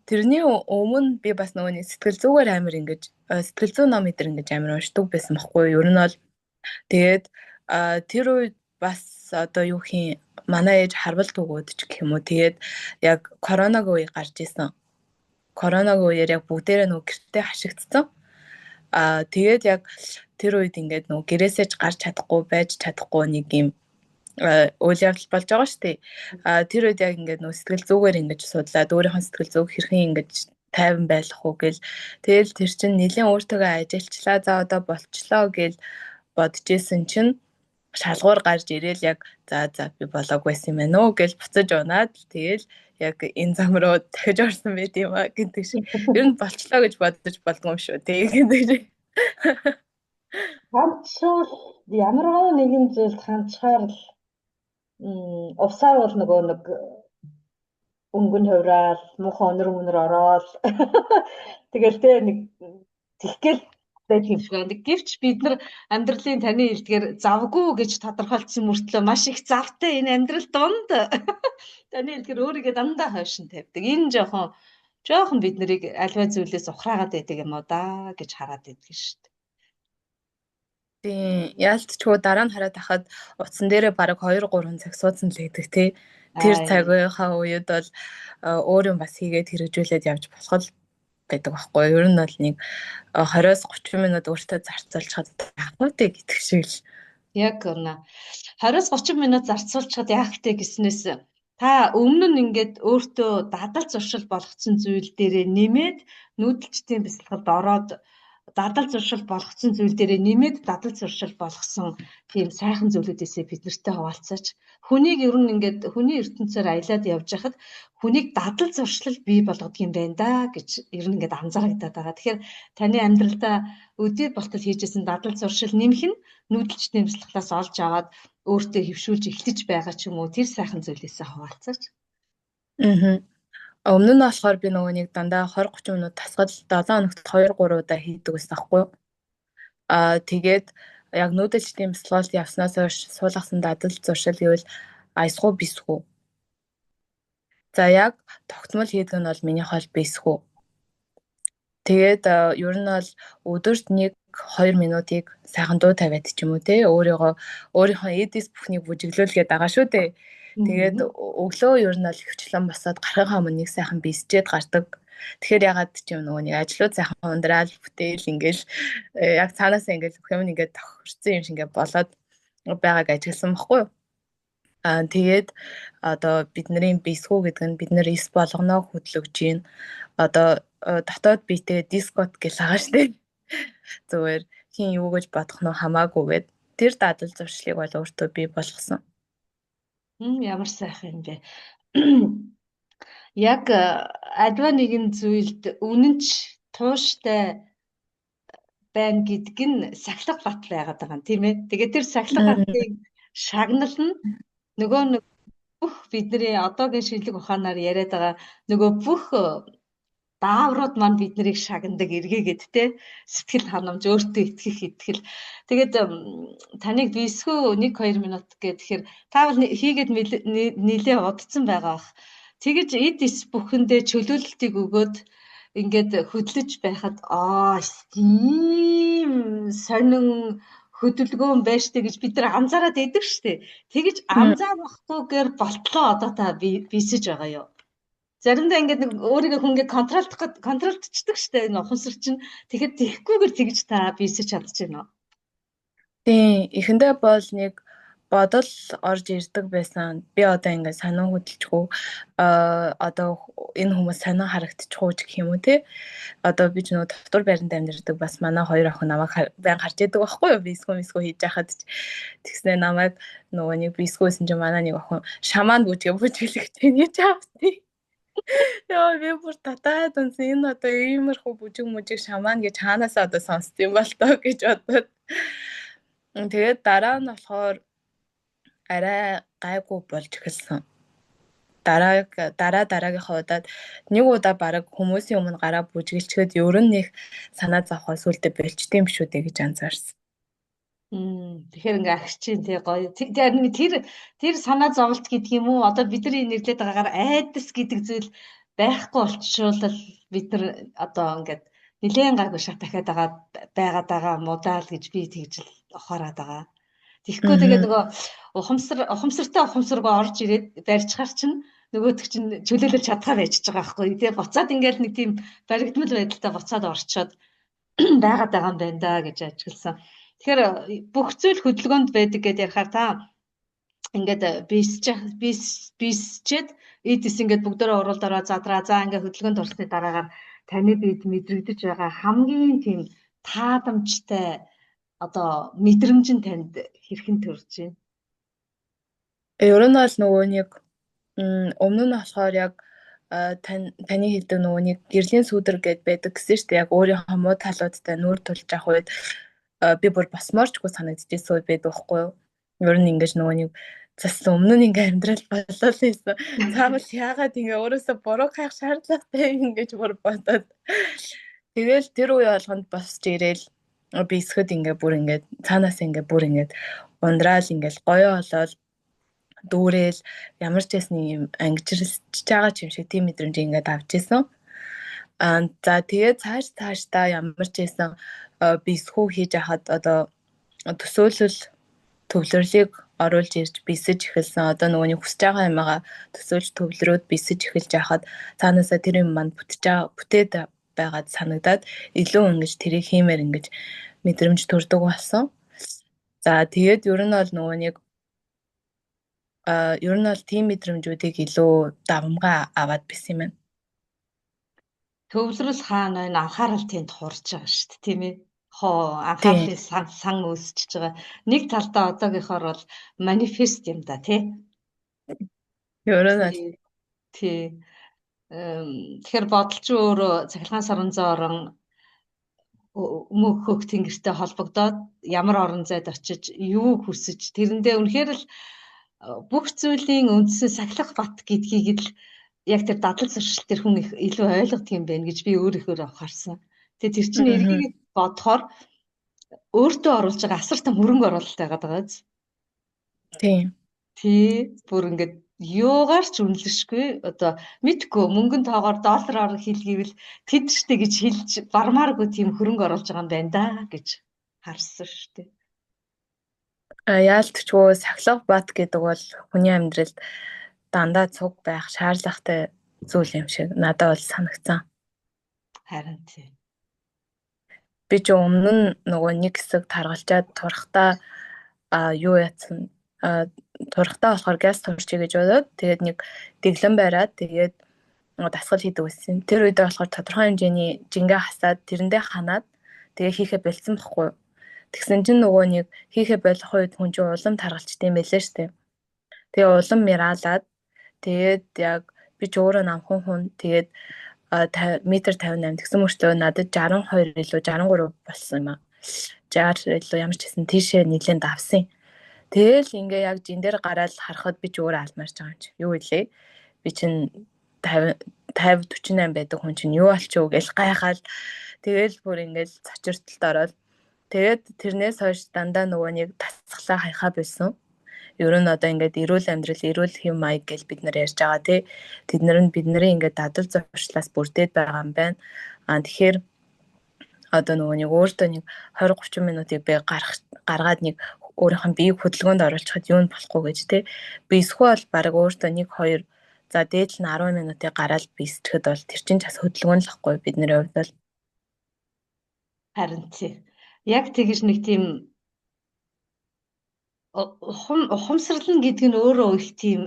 Тэрний өмнө би бас нөгөө нэг сэтгэл зүгээр амар ингэж сэтгэл зүйн ном идэр ингэж амар уншдаг байсан байхгүй юу. Ер нь бол тэгээд тэр үед бас одоо юу хийн манай ээж харвалт өгөөд ч гэх юм уу. Тэгээд яг коронавигийн үе гарч исэн. Коронавигийн үеэр яг бүгдээрээ нөгөө гэртээ хашигдсан. Тэгээд яг тэр үед ингээд нөгөө гэрээсээ ч гарч чадахгүй байж чадахгүй нэг юм үйл явдал болж байгаа шүү дээ. Тэр үед яг ингээд нөгөө сэтгэл зүгээр ингэж судлаад өөрийнхөө сэтгэл зүг хэрхэн ингэж тайван байх уу гэл тэгэл тэр чинь нэлээд өөртөөгөө ажиллачлаа за одоо болчлоо гэл бодож исэн чинь шалгуур гарч ирээл яг за би болоог байсан юм байна уу гэж буцаж унаад тэгэл яг энэ зам руу дахиж орсон байт юм а гэдэг шиг. Ер нь болчлоо гэж бодож болдгоо юм шүү. Тэгээд Хандшуул ямар нэгэн зүйлд хандчаар л увсаар бол нөгөө нэг өнгөн хувраал, муухай өнөр ороод тэгэл тэ нэг тэггээл байдаг юм шиг байна. Гэвч бид нар амьдралын таны хэлдгээр завгүй гэж тодорхойлсон мөртлөө маш их завтай энэ амьдрал донд таны хэлдгээр өөрийгөө дандаа хойшин тавьдаг. Энэ жоохон бид нарыг альва зүйлээс ухраагаад байдаг юм уу да гэж хараад байдаг шүү дээ. тийм яалтчгүй дараа нь хараад ахад утсан дээрээ бараг 2-3 цаг суудсан л гэдэг тий. Тэр цагийнхаа үед бол өөр юм бас хийгээд хэрэгжүүлээд явж болох л байдаг байхгүй. Ер нь бол нэг 20-30 минут өөртөө зарцуулчихад яах вэ гэдэг шиг л. Яг үнэ. 20-30 минут зарцуулчихад яах вэ гэснээс та өмнө нь ингээд өөртөө дадал зуршил болгоцсон зүйл дээрээ нэмээд нүүдэлчдийн бясалгалд ороод дадал зуршил болгоцсон зүйл дээрээ нэмээд дадал зуршил болгосон тийм сайхан зүйлүүдээсээ бид нартай хуваалцаач. Хүнийг ер нь ингээд хүний ертөнцөөр аялаад явж хахад хүнийг дадал зуршил бий болгодог юм байна да гэж ер нь ингээд анзаарагдаад байгаа. Тэгэхээр таны амьдралдаа өдөр болтол хийжсэн дадал зуршил нэмэх нь нүүдэлчдийн бясалгалаас олж аваад өөртөө хөвшүүлж эхлэж байгаа ч юм уу тэр сайхан зүйлээсээ хуваалцаач. Өмнө нь болохоор би нөгөө нэг дандаа 20-30 минут тасгал 7 хоногт 2-3 удаа хийдэг байсан байхгүй. Тэгээд яг нүүдэлчдийн бясалгалд явснаас хойш суулгасан дадал зуршил гэвэл айсгүй бисгүй. За яг тогтмол хийдэг нь бол миний хол бисгүй. Тэгээд ер нь бол өдөрт 1-2 минутыг сайхан дуу тавиад ч юм уу те өөрийнхөө эдис бүхнийг бүжиглүүлгээд байгаа шүү дээ. Тэгээд өглөө ер нь л хөвчлэн босоод гарахынхаа өмнө нэг сайхан бисчээд гардаг. Тэгэхээр ягаад ч юм нөгөө нэг ажлууд сайхан ундраал бүтээл ингээл яг цаанаас ингээл бүх юм ингээд тохирсон юм шиг ингээд болоод байгааг ажигласан баггүй юу? Тэгээд одоо бидний бисгүү гэдэг нь бид нэр эс болгоноо хөдлөж гин. Одоо дотоод биетэй дискот гэж байгаа шүү дээ. Зүгээр хин юу гэж бодох нь хамаагүйгээд тэр дадал зуршлыг бол өөртөө бий болгосон. Ямар сайхан юм бэ. Яг альва нэгэн зүйлд үнэнч тууштай байна гэдэг нь сахилга бат байгаад байгаа юм тийм ээ. Тэгээд тэр сахилга батын шагнал нь нөгөө бүх бидний одоогийн шинжлэх ухаанаар яриад байгаа нөгөө бүх дааврууд маань бид нарыг шагнадаг эргээгээд те сэтгэл ханамж өөртөө итгэл тэгээд таныг бисгүү 1-2 минут гэхээр та бол хийгээд нилээ удцсан байгаа бах тэгэж эд ис бүхэндээ чөлөөлөлтийг өгөөд ингээд хөдлөж байхад тийм сонин хөдөлгөөн байж тээ гэж бид нар анзаараад идэг штэ тэгэж анзаарахгүйгээр болтлоо одоо та бисэж байгаа юу. Заримдаа ингээд нэг өөрийгөө хүн ингээд контролдчихдаг штэ энэ ухамсар чинь. Тэгэхээр тэгхгүйгээр тэгж та бисэж чадчихна уу? Тийм, эхэндээ бол нэг бодол орж ирдэг байсан. Би одоо ингээд санаа хөдөлчихөө одоо энэ хүмүүс санаа харагдчихгүй ч гэх юм уу те. Одоо би ч нөгөө дотор байранд амьдардаг бас манай хоёр охин намайг байн харж идэг байхгүй юу? Бисгүү хийж яхад тэгснэ намайг нөгөө нэг бисгүүсэн чинь манай нэг охин шамаанд бүжиглэж тэнийж авсан. Яа би бүр татаад үнсэн энэ одоо иймэрхүү бүжиг шамаан гэж хаанаас одоо сонсд юм бол тоо гэж бодоод. Тэгээд дараа нь болохоор арай гайгүй болж эхэлсэн. Дараагийнхаа удаад нэг удаа бараг хүмүүсийн өмнө гараа бүжиглчихэд ер нь их санаа зовхоо сүултээ болчтой юм шүү дээ гэж анзаарсан. Тэгэхээр ингээ агчин тий гоё. Тэр санаа зовлт гэдэг юм уу? Одоо бидний нэрлээд байгаагаар айдас гэдэг зүйл байхгүй болчихвол бид нар одоо ингээд нэлээд гайгүй шат дахиад байгаад байгаа мудаал гэж би тэгж л ухаарад байгаа. Тэгэхгүй тэгээд нөгөө ухамсаргүй орж ирээд барьчихар чинь нөгөөдөг чинь чөлөөлөж чадхаа байж байгаа байхгүй тий. Буцаад ингээд нэг тийм баригдмал байдалтай буцаад орчоод байгаад байгаа юм байна да гэж ажигласан. Тэгэхээр бүх зүйл хөдөлгөөнд байдаг гэдээ ярихаар та ингээд бисчээд эдис ингээд бүгдээрээ уруулдаараа задраа за ингээд хөдөлгөөнд орсны дараагаар таны бид мэдрэгдэж байгаа хамгийн тийм таадамжтай одоо мэдрэмж нь танд хэрхэн төрж байна? Ер нь бол нөгөө нэг өмнө нь болохоор яг таны хэлдэг нөгөө нэг гэрлийн сүудэр гэд байдаг гэсэн шүү дээ. Яг өөрийнхөө муу талуудтай нүүр тулж авах үед би бүр басмаарчгүй санагдчихсэн үед байдаг байхгүй юу? Ер нь ингэж нөгөө нэг зас өмнө нь ингээ амьдрал болол байсан. Цаавал яагаад ингээ өөрөөсөө буруу хайх шаардлагатай ингэж бүр бодоод. Тэгэл тэр үе болгонд босч ирээл би эсгэд ингээ бүр ингээ цаанаас ингээ бүр ингээ ундраал ингээл гоёо болоод дүүрэл ямар ч ясны юм ангижирч байгаа ч юм шиг тийм мэдрэмж ингээд авч ирсэн. За тэгээд цаашдаа ямар ч ясан би схүү хийж хахад одоо төсөөлөл төвлөрлийг оруулж ирж бисэж эхэлсэн. Одоо нөгөөний хүсэж байгаа юмгаа төсөөлж төвлөрөөд бисэж эхэлж хахад цаанаасаа тэр юм манд бүтээд байгаад санагдаад илүү ингэж тэрийг хиймээр ингэж мэдрэмж төрдөг болсон. За тэгээд ер нь бол нөгөө нэг ер нь бол тийм мэдрэмжүүдийг илүү давмгай аваад бисэн юм байна. Төвлөрөл хаана энэ анхаарал тэнд хурж байгаа шүү дээ, тийм ээ? Анхаарлын сан үүсчихэж байгаа. Нэг талдаа одоогийнхоор бол манифест юм да, тий? Ер нь бол тий. Тэгэхээр бодолч өөрөө цахилгаан Саранзан орон мөнх хөх тэнгэртэй холбогдоод ямар орон зайд очиж юу хүсэж тэрэндээ үнэхээр л бүх зүйлийн үндсэн сахилах бат гэдгийг л яг тэр дадал зуршил тэр хүн их илүү ойлгодог юм байна гэж би өөрийнхөө харсан. Тэгээ тэр чинь эргээд бодохоор өөртөө оруулж байгаа асар том хөрөнгө оруулалт байгаад байгаа биз? Тийм. Тий, бүр ингээд юугаар ч үнэлэшгүй одоо мэдгүй мөнгөн тоогоор доллараар хэлгээвэл тэдэрчтэй гэж хэлж бармааргүй тийм хөрөнгө оруулж байгаа юм байна да гэж харсан шүү дээ. Яалтчгүй сахилах бат гэдэг бол хүний амьдралд дандаа цуг байх шаардлагатай зүйл юм шиг надад бол санагдсан. Харин тийм. Би ч өмнө нь нөгөө нэг хэсэг таргалчаад турахтаа юу яатсан турахтаа болохоор газ турчий гэж бодоод тэгээд нэг дэглэн байраад тэгээд дасгал хийдэг байсан. Тэр үедээ болохоор тодорхой хэмжээний жингээ хасаад тэрэндээ ханаад тэгээ хийхэ болцсон байхгүй. Тэгсэн чинь нөгөө нэг хийхэ болох үед хүн чинь улам таргалчтай юм байлээ штэ. Тэгээ улам мираалаад тэгээд яг би ч өөрөө намхан хүн тэгээд метр 58 гэсэн мөртлөө надад 62 илүү 63 болсон юм аа. 60 илүү ямар ч гэсэн тийшээ нэлээд давсан. Тэгэл ингээ яг жин дээр гараад харахад би ч өөрөө алмаарч байгаа юм чи. Юу илээ? Би чинь 50 48 байдаг хүн чинь юу болчихоо гэж гайхаад тэгэл бүр ингээл цочирталд ороод тэгээд тэрнээс хойш дандаа нөгөө нэг тасглаа хайхаа болсон. Ер нь одоо ингээд эрүүл амьдрал, эрүүл хэв маяг гэж бид нар ярьж байгаа тий. Бидний ингээд дадал зуршлаас бүрдээд байгаа юм байна. Тэгэхээр одоо нөгөө нэг өөртөө нэг 20 30 минутыг би гаргаад нэг өөрийнх нь биеийг хөдөлгөөнд оруулчихад юу нь болохгүй гэж тий. Би эсвэл баг өөртөө 1 2 за дээд нь 10 минутыг гараад бисчихэд бол тэр чинь бас хөдөлгөөн л ахгүй бидний хувьд бол. Харин тий. Яг тэгэж нэг тийм ухамсарлан гэдэг нь өөрөө их тийм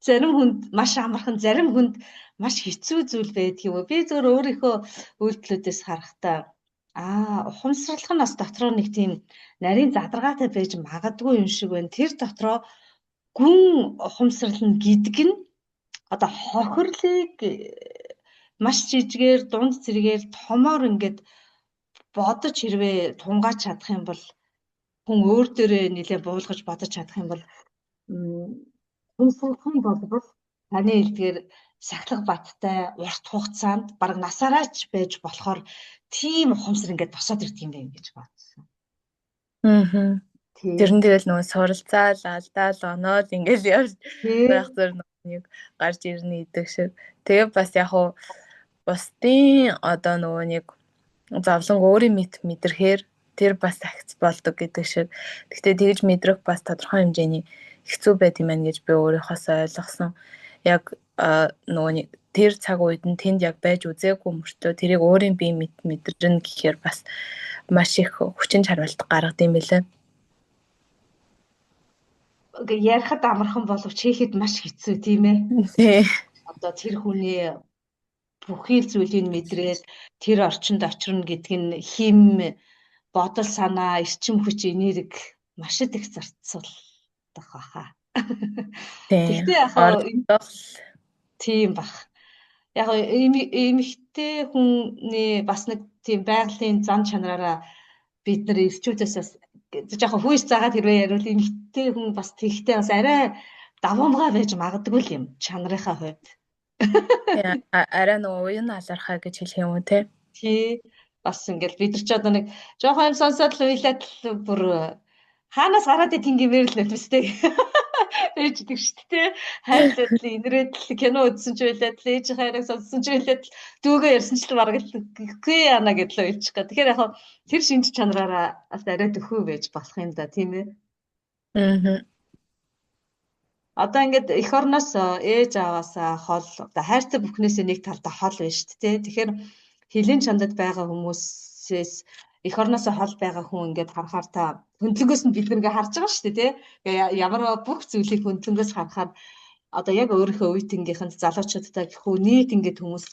зарим хүнд маш амархан, зарим хүнд маш хэцүү зүйл байдаг юм уу? Би зөвөр өөрийнхөө үйлдэлүүдээс харахтаа ухамсарлах нь бас дотроо нэг тийм нарийн задаргаатай байж магадгүй юм шиг байна. Тэр дотроо гүн ухамсарлна гэдэг нь одоо хохирлыг маш жижигээр дунд зэрэгээр томоор ингээд бодож хэрвээ тунгааж чадах юм бол хүн өөр дээрээ нэлээ буулгаж бодож чадах юм бол humsрах юм бол таны хэлдгээр сахилах баттай урт хугацаанд баг насаараач байж болохоор тийм ухамсар ингээд босоод ирдэг юм байна гэж бодсон. Тэрэн тэгэл нөгөө суралцаал, алдаал, оноод ингээд явж байх зэрэг нэг гарч ирнэ гэдэг шиг. Тэгээ бас яг уу бусдын одоо нөгөө нэг зовлон өөрийн мэдрэхээр тэр бас агц болдог гэдэг шиг. Гэхдээ тэгж мэдрэх бас тодорхой хэмжээний хэцүү байд юм байна гэж би өөрийнхоос ойлгосон. Яг нөгөө нэг тэр цаг үед нь тэнд яг байж үзээгүй мөртөө тэрийг өөрийн бие мэдрэн гэхээр бас маш их хүчин чармайлт гаргад юм билээ. Ярихад амархан боловч хийхэд маш хэцүү тийм ээ. Тий. Одоо тэр хүний бүхий л зүйлийг мэдрээд тэр орчинд очирно гэдг нь хим бодол санаа, эрчим хүч, энерги маш их зарцуулах баха. Тийм. Тэгтээ яг тийм бах. Яг эмэгтэй хүний бас нэг тийм байгалийн зан чанараараа бид нар эрчүүдээс бас яг хүйс заагаад хэрвээ ярил эмэгтэй хүн бас тэгтээ бас арай давамгай байж магадгүй юм чанарынхаа хувьд. Арай нөгөө уян алархаа гэж хэлэх юм уу те? Тий. Бас ингээл бид нар ч одоо нэг жоохон юм сонсоод л уйлаад л бүр хаанаас гараад ингимээр л нэвстэй. Ээждэг шүү дээ. Хайрлаад л инрээд л кино үзсэн ч уйлаад л ээж хайрыг сонссон ч уйлаад л дүүгээ ярьсан ч л бараг л үгүй яана гэдлээ уйлчих га. Тэгэхээр яг тэр шинж чанараараа бас арай төхөө байж болох юм да тийм ээ. Одоо ингээд эх орноос ээж аваасаа хол одоо хайрцаг бүхнээс нэг талдаа хол байна шүү дээ. Тэгэхээр хилийн чандад байгаа хүмүүсээс эх орноос хол байгаа хүн ингээд харахаар та хөндлөнгөөс нь бид нэгээ харж байгаа шүү дээ. Ямар бүх зүйлийг хөндлөнгөөс харахаар одоо яг өөрийнхөө үеийнхийнхэнд залуучуудтай гэхүү нийт ингээд хүмүүс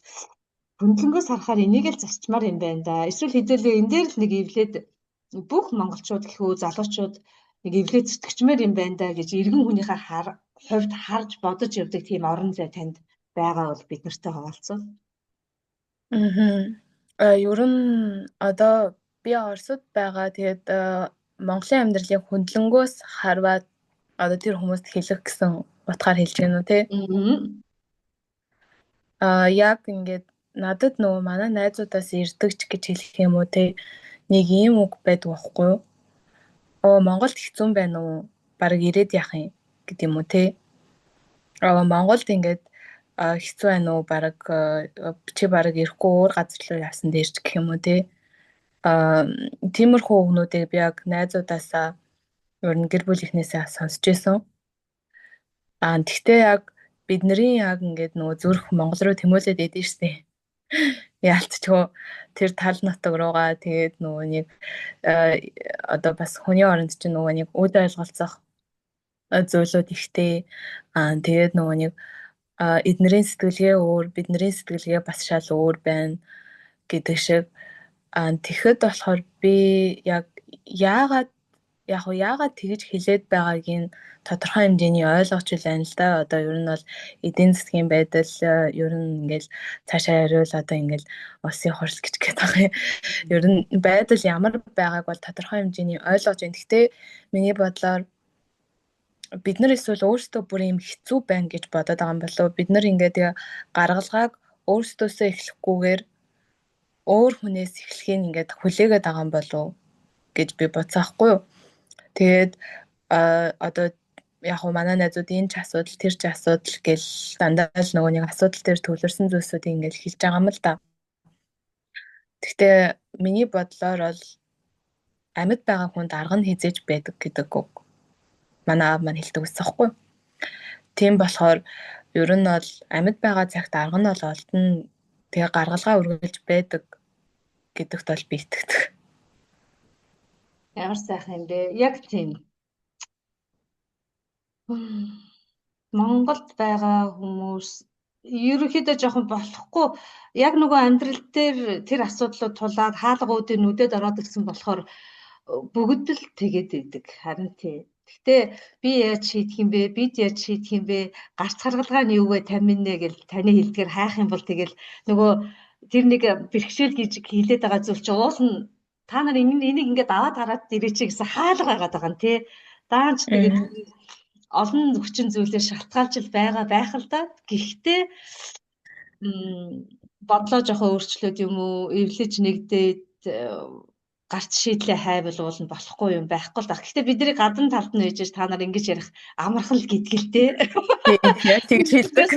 хөндлөнгөөс харахаар энийг л засчмаар юм байна да. Эсвэл хэдүүлээ энэ дээр л нэг эвлээд бүх монголчууд гэхүү залуучууд нэг эвлээд зүтгэжмээр юм байна да гэж иргэн хүнийхээ хувьд харж бодож явдаг тийм орон зай танд байгаа бол бид нартай хуваалцвал. Ер нь одоо би Оросд байгаа. Тэгээд Монголын амьдралыг хөндлөнгөөс харваад одоо тэр хүмүүст хэлэх гэсэн утгаар хэлж гэнэ үү те? Яг ингээд надад нөгөө манай найзуудаас ирдэгч гэж хэлэх юм уу те? Нэг ийм үг байдаг байхгүй юу? Монголд хэцүү байна уу? Бараг ирээд яах юм гэдэг юм уу те? Монголд ингээд хэцүү байна уу? Бараг чи бараг ирэхгүй өөр газар руу явсан дээрч гэх юм уу те? Тиймэрхүү үгнүүдийг би яг найзуудаасаа ер нь гэр бүл ихнээсээ сонсч байсан. Тэгтээ яг бидний яг ингээд нөгөө зүрх Монгол руу тэмүүлээд идэв штэ. Яалтчгүй тэр тал нутаг руугаа тэгээд нөгөө нэг одоо бас хүний оронд чинь нөгөө нэг үл ойлголцох зүйлүүд ихтэй. Тэгээд нөгөө нэг эднэрийн сэтгэлгээ өөр, бидний сэтгэлгээ бас шал өөр байна гэдэг шиг. Тэгэхэд болохоор би яг яагаад тэгж хэлээд байгааг нь тодорхой хэмжээний ойлгож байна л да. Одоо ер нь бол эдийн засгийн байдал ер нь ингээл цаашаа яриул одоо ингээл улсын хурц гэж байгаа юм. Ер нь байдал ямар байгааг бол тодорхой хэмжээний ойлгож байна. Гэхдээ миний бодлоор бид нар эсвэл өөрсдөө бүр юм хэцүү байна гэж бодоод байгаа юм болов уу? Бид нар ингээд гаргалгааг өөрсдөөсөө эхлэхгүйгээр өөр хүнээс эхлэхийг ингээд хүлээгээд байгаа юм болов гэж би бодсаахгүй юу. Тэгээд одоо яг хөө манай найзууд энэ ч асуудал тэр ч асуудал гэл дандаа л нөгөө нэг асуудал дээр төвлөрсөн зүйлсүүдийг ингээд хэлж байгаа юм л да. Гэхдээ миний бодлоор бол амьд байгаа хүнд арга нь хизээж байдаг гэдэг үг. Манай аав маань хэлдэг байсан байхгүй юу. Тийм болохоор ер нь бол амьд байгаа цагт арга нь бол олдно. Тэгээ гаргалгаа үргэлж байдаг гэдэгт бол би итгэдэг. Ямар сайхан юм бэ? Яг тийм. Монголд байгаа хүмүүс ерөнхийдөө жоохон болохгүй яг нөгөө амьдрал дээр тэр асуудлууд тулаад хаалга үүдээ нүдэд ороод ирсэн болохоор бүгд л тэгээд идэг. Харин тий. Гэхдээ би яаж шийдэх юм бэ? Бид яаж шийдэх юм бэ? Гарц харгалгаа нь юу вэ? Таминэ гэл таны хэлдгээр хайх юм бол тэгэл нөгөө тэр нэг бэрхшээл гэж хэлээд байгаа зүйл чи уус нь та нар энийг ингээд аваад гараад ирээч гэсэн хаалга байгаад байгаа нь тий. Даанч тэгээд олон хүчин зүйлээр шалтгаалж байгаа байх л да. Гэхдээ бодлоо жоохон өөрчлөөд юм уу? Эвлэж нэгдээд гарч шийдлээ хайвал уулна болохгүй юм байхгүй л да. Гэхдээ бидний гадна талд нь ээжж та нар ингэж ярих амархан л гэдгэлтэй. Тэгж хэлдэг.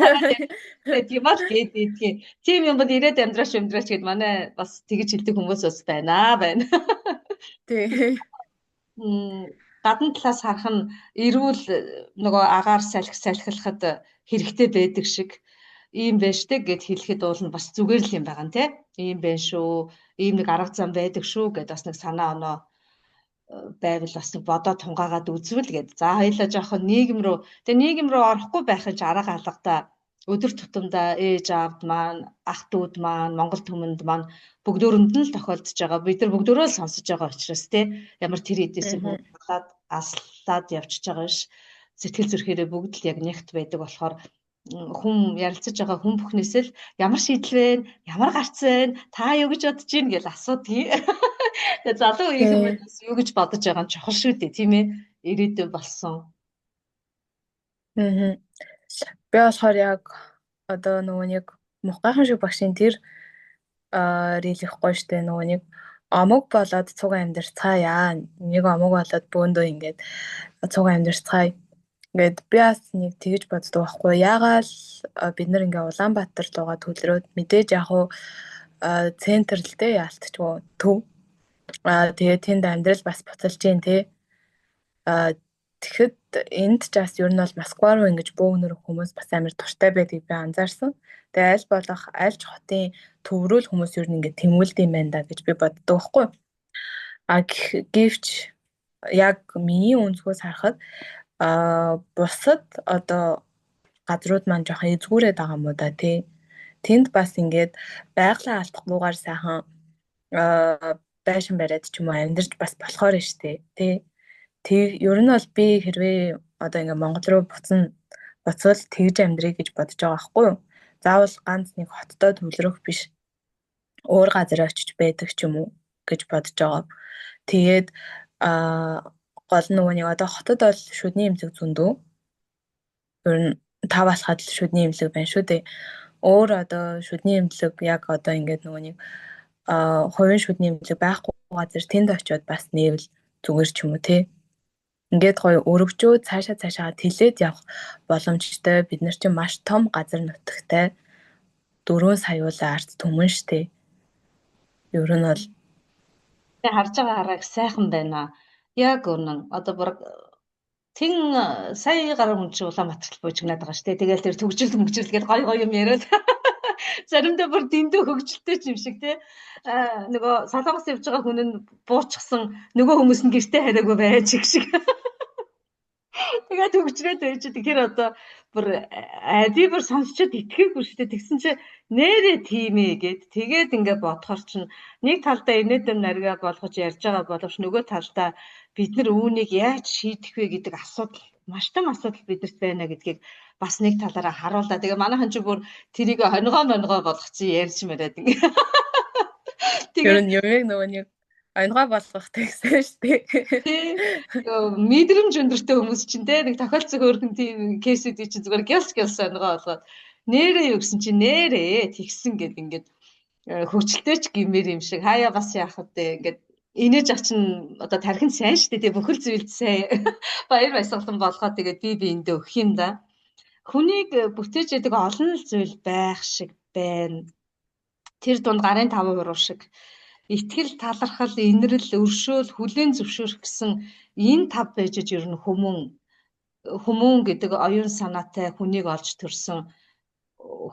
Тийм бол гэдгийг. Тийм юм бол ирээд амьдраач гэд манай бас тэгж хэлдэг хүмүүс бас байна. Тий. Гадна талаас харах нь эрүүл нөгөө агаар салхилахад хэрэгтэй байдаг шиг ийм байж тээ гэд хэлэхэд уул нь бас зүгээр л юм байгаа нь тий. Ийм байна шүү. Ийм нэг арга зам байдаг шүү гэд бас нэг санаа оноо байвал бас нэг бодоод тунгаагаад үзвэл гэд. За хоёлаа жоохон нийгэм рүү орохгүй байхын арга алгадаа өдөр тутамдаа ээж аавд маань, ах дүүд маань, Монгол түмэнд маань бүгдөөрэнд нь л тохиолдож байгаа. Бид нар бүгдөө л сонсож байгаа учраас тий ямар тэр эдээсээ бүгд аслаад явчихж байгаа ш. Сэтгэл зүрхээрээ бүгд л яг нягт байдаг болохоор хүн ярилцаж байгаа хүн бүхнээсээ л ямар шийдэл вэ? Ямар гарц вэ? Та юу гэж бодож байна гэж асуудгийг. Тэгээ залуу үеийнхэн маань бас юу гэж бодож байгаа нь чухал шүү дээ, тийм ээ. Ирээдүй болсон. Би болохоор яг одоо нөгөө нэг мухгайхан шиг багшийн тэр рийлэхгүй штэ нөгөө нэг омог болоод цуг амьдэрцгаая. Нэг омог болоод бөөндөө ингээд цуг амьдэрцгаая. Ингээд би бас нэг тэгж боддог байхгүй. Яагаад бид нар ингээ Улаанбаатар руугаа төлрөөд мэдээж яг уу центрлтэй яалтчгүй төв. Тэгээ тэнд амьдрал бас буцалж гин тий. Тэгэхэд энд ч бас ер нь бол Москва руу ингэж бөөгнөр хүмүүс бас амар дуртай байдгийг би анзаарсан. Тэгээ аль болох аль ч хотын төв рүү л хүмүүс ер нь ингэ тэмүүлдэг юм байна да гэж би боддог байхгүй. Гэвч яг миний өнцгөөс харахад бусад одоо газрууд маань жоохон эзгүүрээд байгаа юм уу да тий. Тэнд бас ингээд байгалаа алдахгүйгээр сайхан байшин бариад ч юм уу амьдарч бас болохоор нь штэ тий. Тэг ер нь бол би хэрвээ одоо ингээ Монгол руу буцвал тэгж амьдрий гэж бодож байгаа байхгүй юу? Заавал ганц нэг хоттой төвлөрөх биш. Өөр газар очиж байдаг ч юм уу гэж бодож байгаа. Тэгээд гол нөгөө нэг одоо хотод бол шүдний эмзэг зөндөө. Ер нь та басхад л шүдний эмзэг байна шүү дээ. Өөр одоо шүдний эмзэг яг одоо ингээд нөгөө нэг хувийн шүдний эмзэг байхгүй газар тэнд очиод бас нээвэл зүгээр ч юм уу тий. Ингээд гоё өргөжөө цаашаа тэлээд явах боломжтой. Бид нар чинь маш том газар нутагтай 4 саяулаа арт түмэн штэ. Ер нь бол харж байгаа хараа сайхан байна. Яг үнэн. Одоо бүр тэн сая гаруй хүн чи Улаанбаатарт буйжгнаад байгаа штэ. Тэгээл тэр төгжил гэдэг гоё юм яриад. Заримдаа бүр дэндүү хөвгөлтэй юм шиг тий. Нөгөө солонгос явж байгаа хүн нь буучсан нөгөө хүмүүс нь гэртээ хараагүй байж гэх шиг. Тэгээд хөгжрээд байж тэгэхээр одоо бүр би бүр сонсчод итгэхгүй шүү дээ. Тэгсэн чи нэрээ тийм ээ гэд тэгээд ингээд бодохоор чинь нэг талдаа инээдэм наргаа болгож ярьж байгаа боловч нөгөө талдаа бид нар үүнийг яаж шийдэх вэ гэдэг асуудал маш том асуудал бидэрт байна гэдгийг бас нэг талаараа харууллаа. Тэгээ манайхан ч бүр тэрийг хонгоо болгоцсон ярьж мэрээд ингээд. Тэр нь юмэг нөгөө нэг онгой болгох тэгсэн шүү дээ. Мэдрэмж өндөртэй хүмүүс чинь те нэг тохиолцох өөрхөн тийм кейсүүд чинь зүгээр гялс онгой болгоод нэрээ юу гэсэн чинь нэрээ тэгсэн гэд ингээд хөвчлөлтэй ч гимээр юм шиг хаяа бас яах вэ ингээд инээж ах чинь одоо тархинд сайн шүү дээ бүхэл зүйлд сайн баяр баясгалан болгоод тэгээд би эндээ өгөх юм да. Хүнийг бүтээж яадаг олон зүйл байх шиг байна. Тэр дунд гарын 5% шиг итгэл, талархал, инрэл, өршөөл, хүлээн зөвшөөрөх гэсэн энэ тав байж ер нь хүмүүн гэдэг оюун санаатай хүнийг олж төрсөн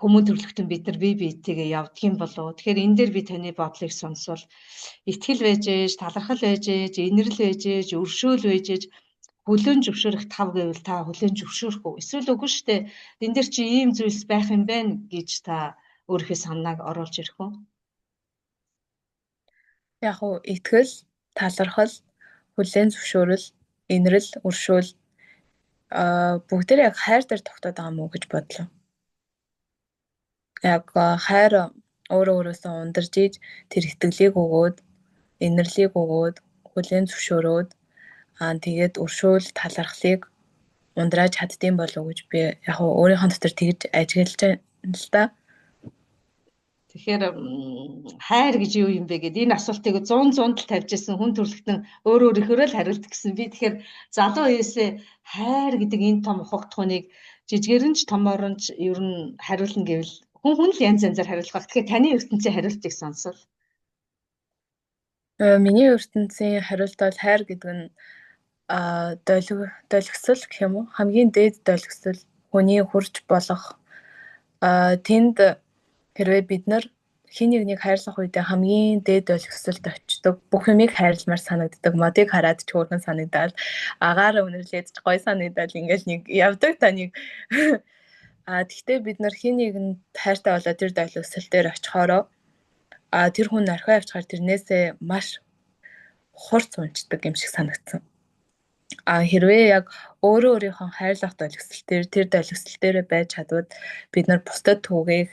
хүмүүн төрлөختөн бид нар бие биетэйгээ явдаг юм болов. Тэгэхээр энэ дээр би таны бодлыг сонсвол итгэл байж ээж, талархал байж ээж, инрэл байж ээж, өршөөл байж ээж хүлээн зөвшөөрөх тав гэвэл та хүлээн зөвшөөрөх үү? Эсвэл үгүй шүү дээ. Энэ дээр чи ийм зүйлс байх юм байна гэж та өөрийнхөө санааг оруулж ирэх үү? Яг уу итгэл, талархал, хүлээн зөвшөөрөл, инрэл, өршөөл бүгдээр яг хайр дээр тогтоод байгаа мó гэж бодлоо. Яг хайр өөрөөсөө ундарж ийж тэр итгэлийг өгөөд, инэрлийг өгөөд, хүлээн зөвшөөрөөд тэгээд өршөөл, талархлыг ундрааж чаддсан болов уу гэж би яг өөрийнхөө дотор тэгж ажиглаж байна л да. Тэгэхээр хайр гэж юу юм бэ гэдэг энэ асуултыг 100 л тавьж ирсэн хүн төрлөختөн өөрөөрөө л хариулт гэсэн. Би тэгэхээр залуу үеэсээ хайр гэдэг энэ том ухагтхууныг жижигэрэн ч томоор нь ер нь хариулна гэвэл хүн л янз янзаар хариулах байх. Тэгэхээр таны ертөнцийн хариултыг сонсвол миний ертөнцийн хариулт бол хайр гэдэг нь долгисол гэх юм уу? Хамгийн дээд долгисол хүний хурж болох тэнд хэрвээ бид нар хин нэг хайрлах үедээ хамгийн дээд долгисолд очдог бүх юмыг хайрламар санагддаг. Модыг хараад ч хөөрхөн санагдаад агаар өнөрлээд ч гоё санагдаад ингээл нэг явдаг та нэг Тэгтээ бид нар хин нэгэнд хайртай болоод тэр дойл өсөл дээр очихороо тэр хүн орхио явчихаар тэрнээсээ маш хурц унцдаг юм шиг санагдсан. Хэрвээ яг өөрөө өөрийнхөө хайрлах дойл өсөлтөөр тэр дойл өсөлтөөрөө байж чадвал бид нар бусдад түгээх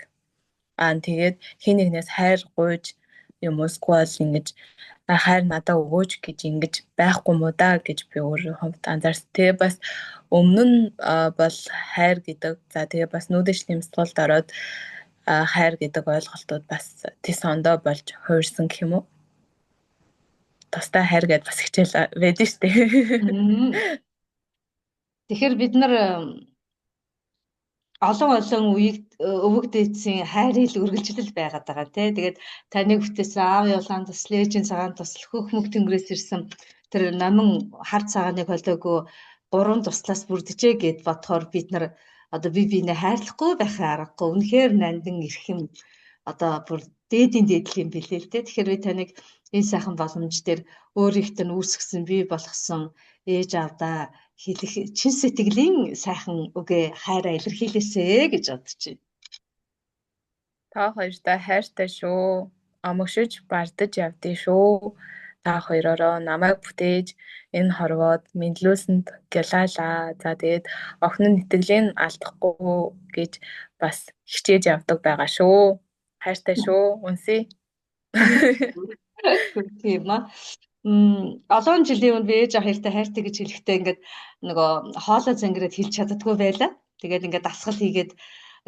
тэгээд хин нэгнээс хайр гуйж юм уусгүй ингэж хайр надаа өгөөч гэж ингэж байхгүй муу да гэж би өөрөө хувьд анзаарсан. Тэгээ бас өмнө нь бол хайр гэдэг тэгээ бас нүүдэлчний юмсгалд ороод хайр гэдэг ойлголтууд бас тис ондоо болж хуурсан гэх юм уу? Тустай хайр гэдээ бас хичээл байдаг шүү дээ. Тэгэхээр бид нар олон үеиг өвөг дээдсийн хайрын үргэлжлэл байгаад байгаа тий. Тэгээд таныг бүтээсэн аав явлаан тус, лээжийн цагаан тус, хөх мөх тэнгэрээс ирсэн тэр намын хар цагааныг холиогүй 3 туслаас бүрдэжээ гэд бодохоор бид нар одоо бинээ хайрлахгүй байхын аргагүй. Үнэхээр нандин ирэх юм одоо бүр дээдийн дээдл юм билээ л дээ. Тэгэхээр би таныг энэ сайхан боломж дээр өөрийнхт нь үүсгэсэн бий болгосон ээж аавдаа хэлэх чин сэтгэлийн сайхан үгээ хайраа илэрхийлээсэ гэж бодож байна. Та хоёртай хайртай шүү. Амгшиж бардаж явдээ шүү. Та хоёроо намайг бүтээж энэ хорвоод мэдлүүлсэнд гялалаа. За тэгээд охин нь итгэлийн алдахгүй гэж бас хичээж явдаг байгаа шүү. Хайртай шүү. Үнсээ. Тийм аа. Олон жилийн өмнө ээж ахтай хайртай гэж хэлэхдээ ингээд нөгөө хоолой зангираад хэлж чаддаггүй байла. Тэгээд ингээд дасгал хийгээд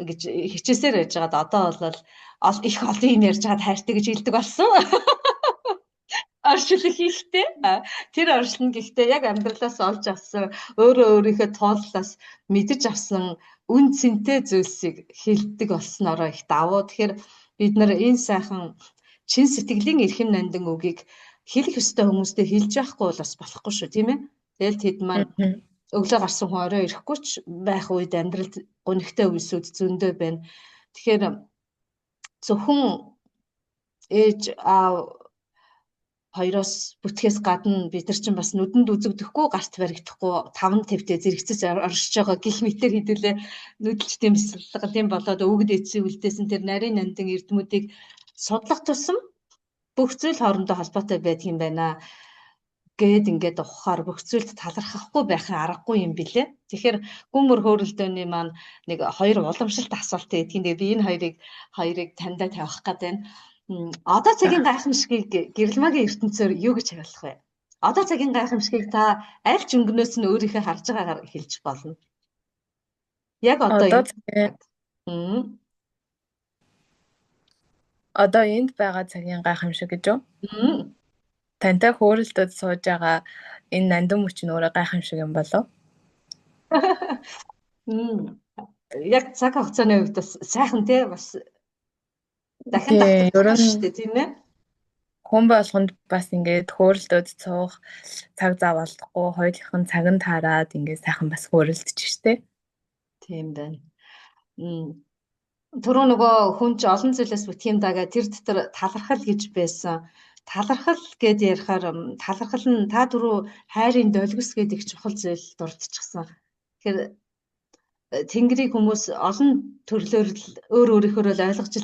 гэж хичээсээр байж байгаад одоо бол их олон юм ярьж байгаад хайртай гэж хэлдэг болсон. Орчлол хийхтэй. Тэр орчлон гэхдээ яг амьдралаас олж авсан өөрийнхөө тооллоос мэдэж авсан үн цэнтэй зүйлсийг хэлдэг болсноороо их давуу. Тэгэхээр бид нар энэ сайхан чин сэтгэлийн эрхэм нандин үгийг хэлэх ёстой хүмүүстэй хэлж явахгүй бол бас болохгүй шүү, тийм ээ. Тэгэл тэд маань өглөө гарсан хүн орой ирэхгүй ч байх үед амьдралд гонигтай үеисүүд зөндөө байна. Тэгэхээр зөвхөн ээж аав хоёроос бүтгэхээс гадна бид нар чинь бас нүдэнд үзэгдэхгүй, гарт баригдахгүй, таван тавтай зэрэгцэж оршиж байгаа гих мэтэр хэдүүлээ нүдэлчтэй бясалгал болоод өвгд эцсийн үлдээсэн тэр нарийн нандин эрдмүүдийг судлах тусам бүх зүйл хоорондоо холбоотой байдаг юм байна гэд ингээд ухахаар бүх зүйлд талархахгүй байхын аргагүй юм билэ. Тэгэхээр гүн мөр хөөрөлдөөний маань нэг хоёр уламжлалт асуулт гэдэг. Тэгээ би энэ хоёрыг таньдаа тавих гэдэг байна. Одоо цагийн гайхамшигыг гэрэлмагийн ертөнцөөр юу гэж хариулах вэ? Одоо цагийн гайхамшигыг та аль ч өнгөнөөс нь өөрийнхөө харж байгаагаар хэлж болно. Яг одоо энд байгаа цагийн гайхамшиг гэж үү? Тантай хөөрөлдөд сууж байгаа энэ нандин мөч нь өөрөө гайхамшиг юм болов? Яг цаг хугацааны үед бас сайхан тий бас дахин татах шүү дээ тийм ээ. Хүн болгонд бас ингээд хөөрөлдөд суух цаг зав олдохгүй хоёулынх нь цаг нь таарад ингээд сайхан бас хөөрөлдөж штэ. Тийм байна. Түрүү нөгөө хүн ч олон зүйлээс бүтэх юм дагаа тэр дотор талархал гэж байсан. Талархал гэд ярихаар талархал нь та түрүү хайрын долгис гэдэг чухал зүйл дурдчихсан. Тэгэхээр Тэнгэрийг хүмүүс олон төрлөөр өөр өөрийнхөө ойлгож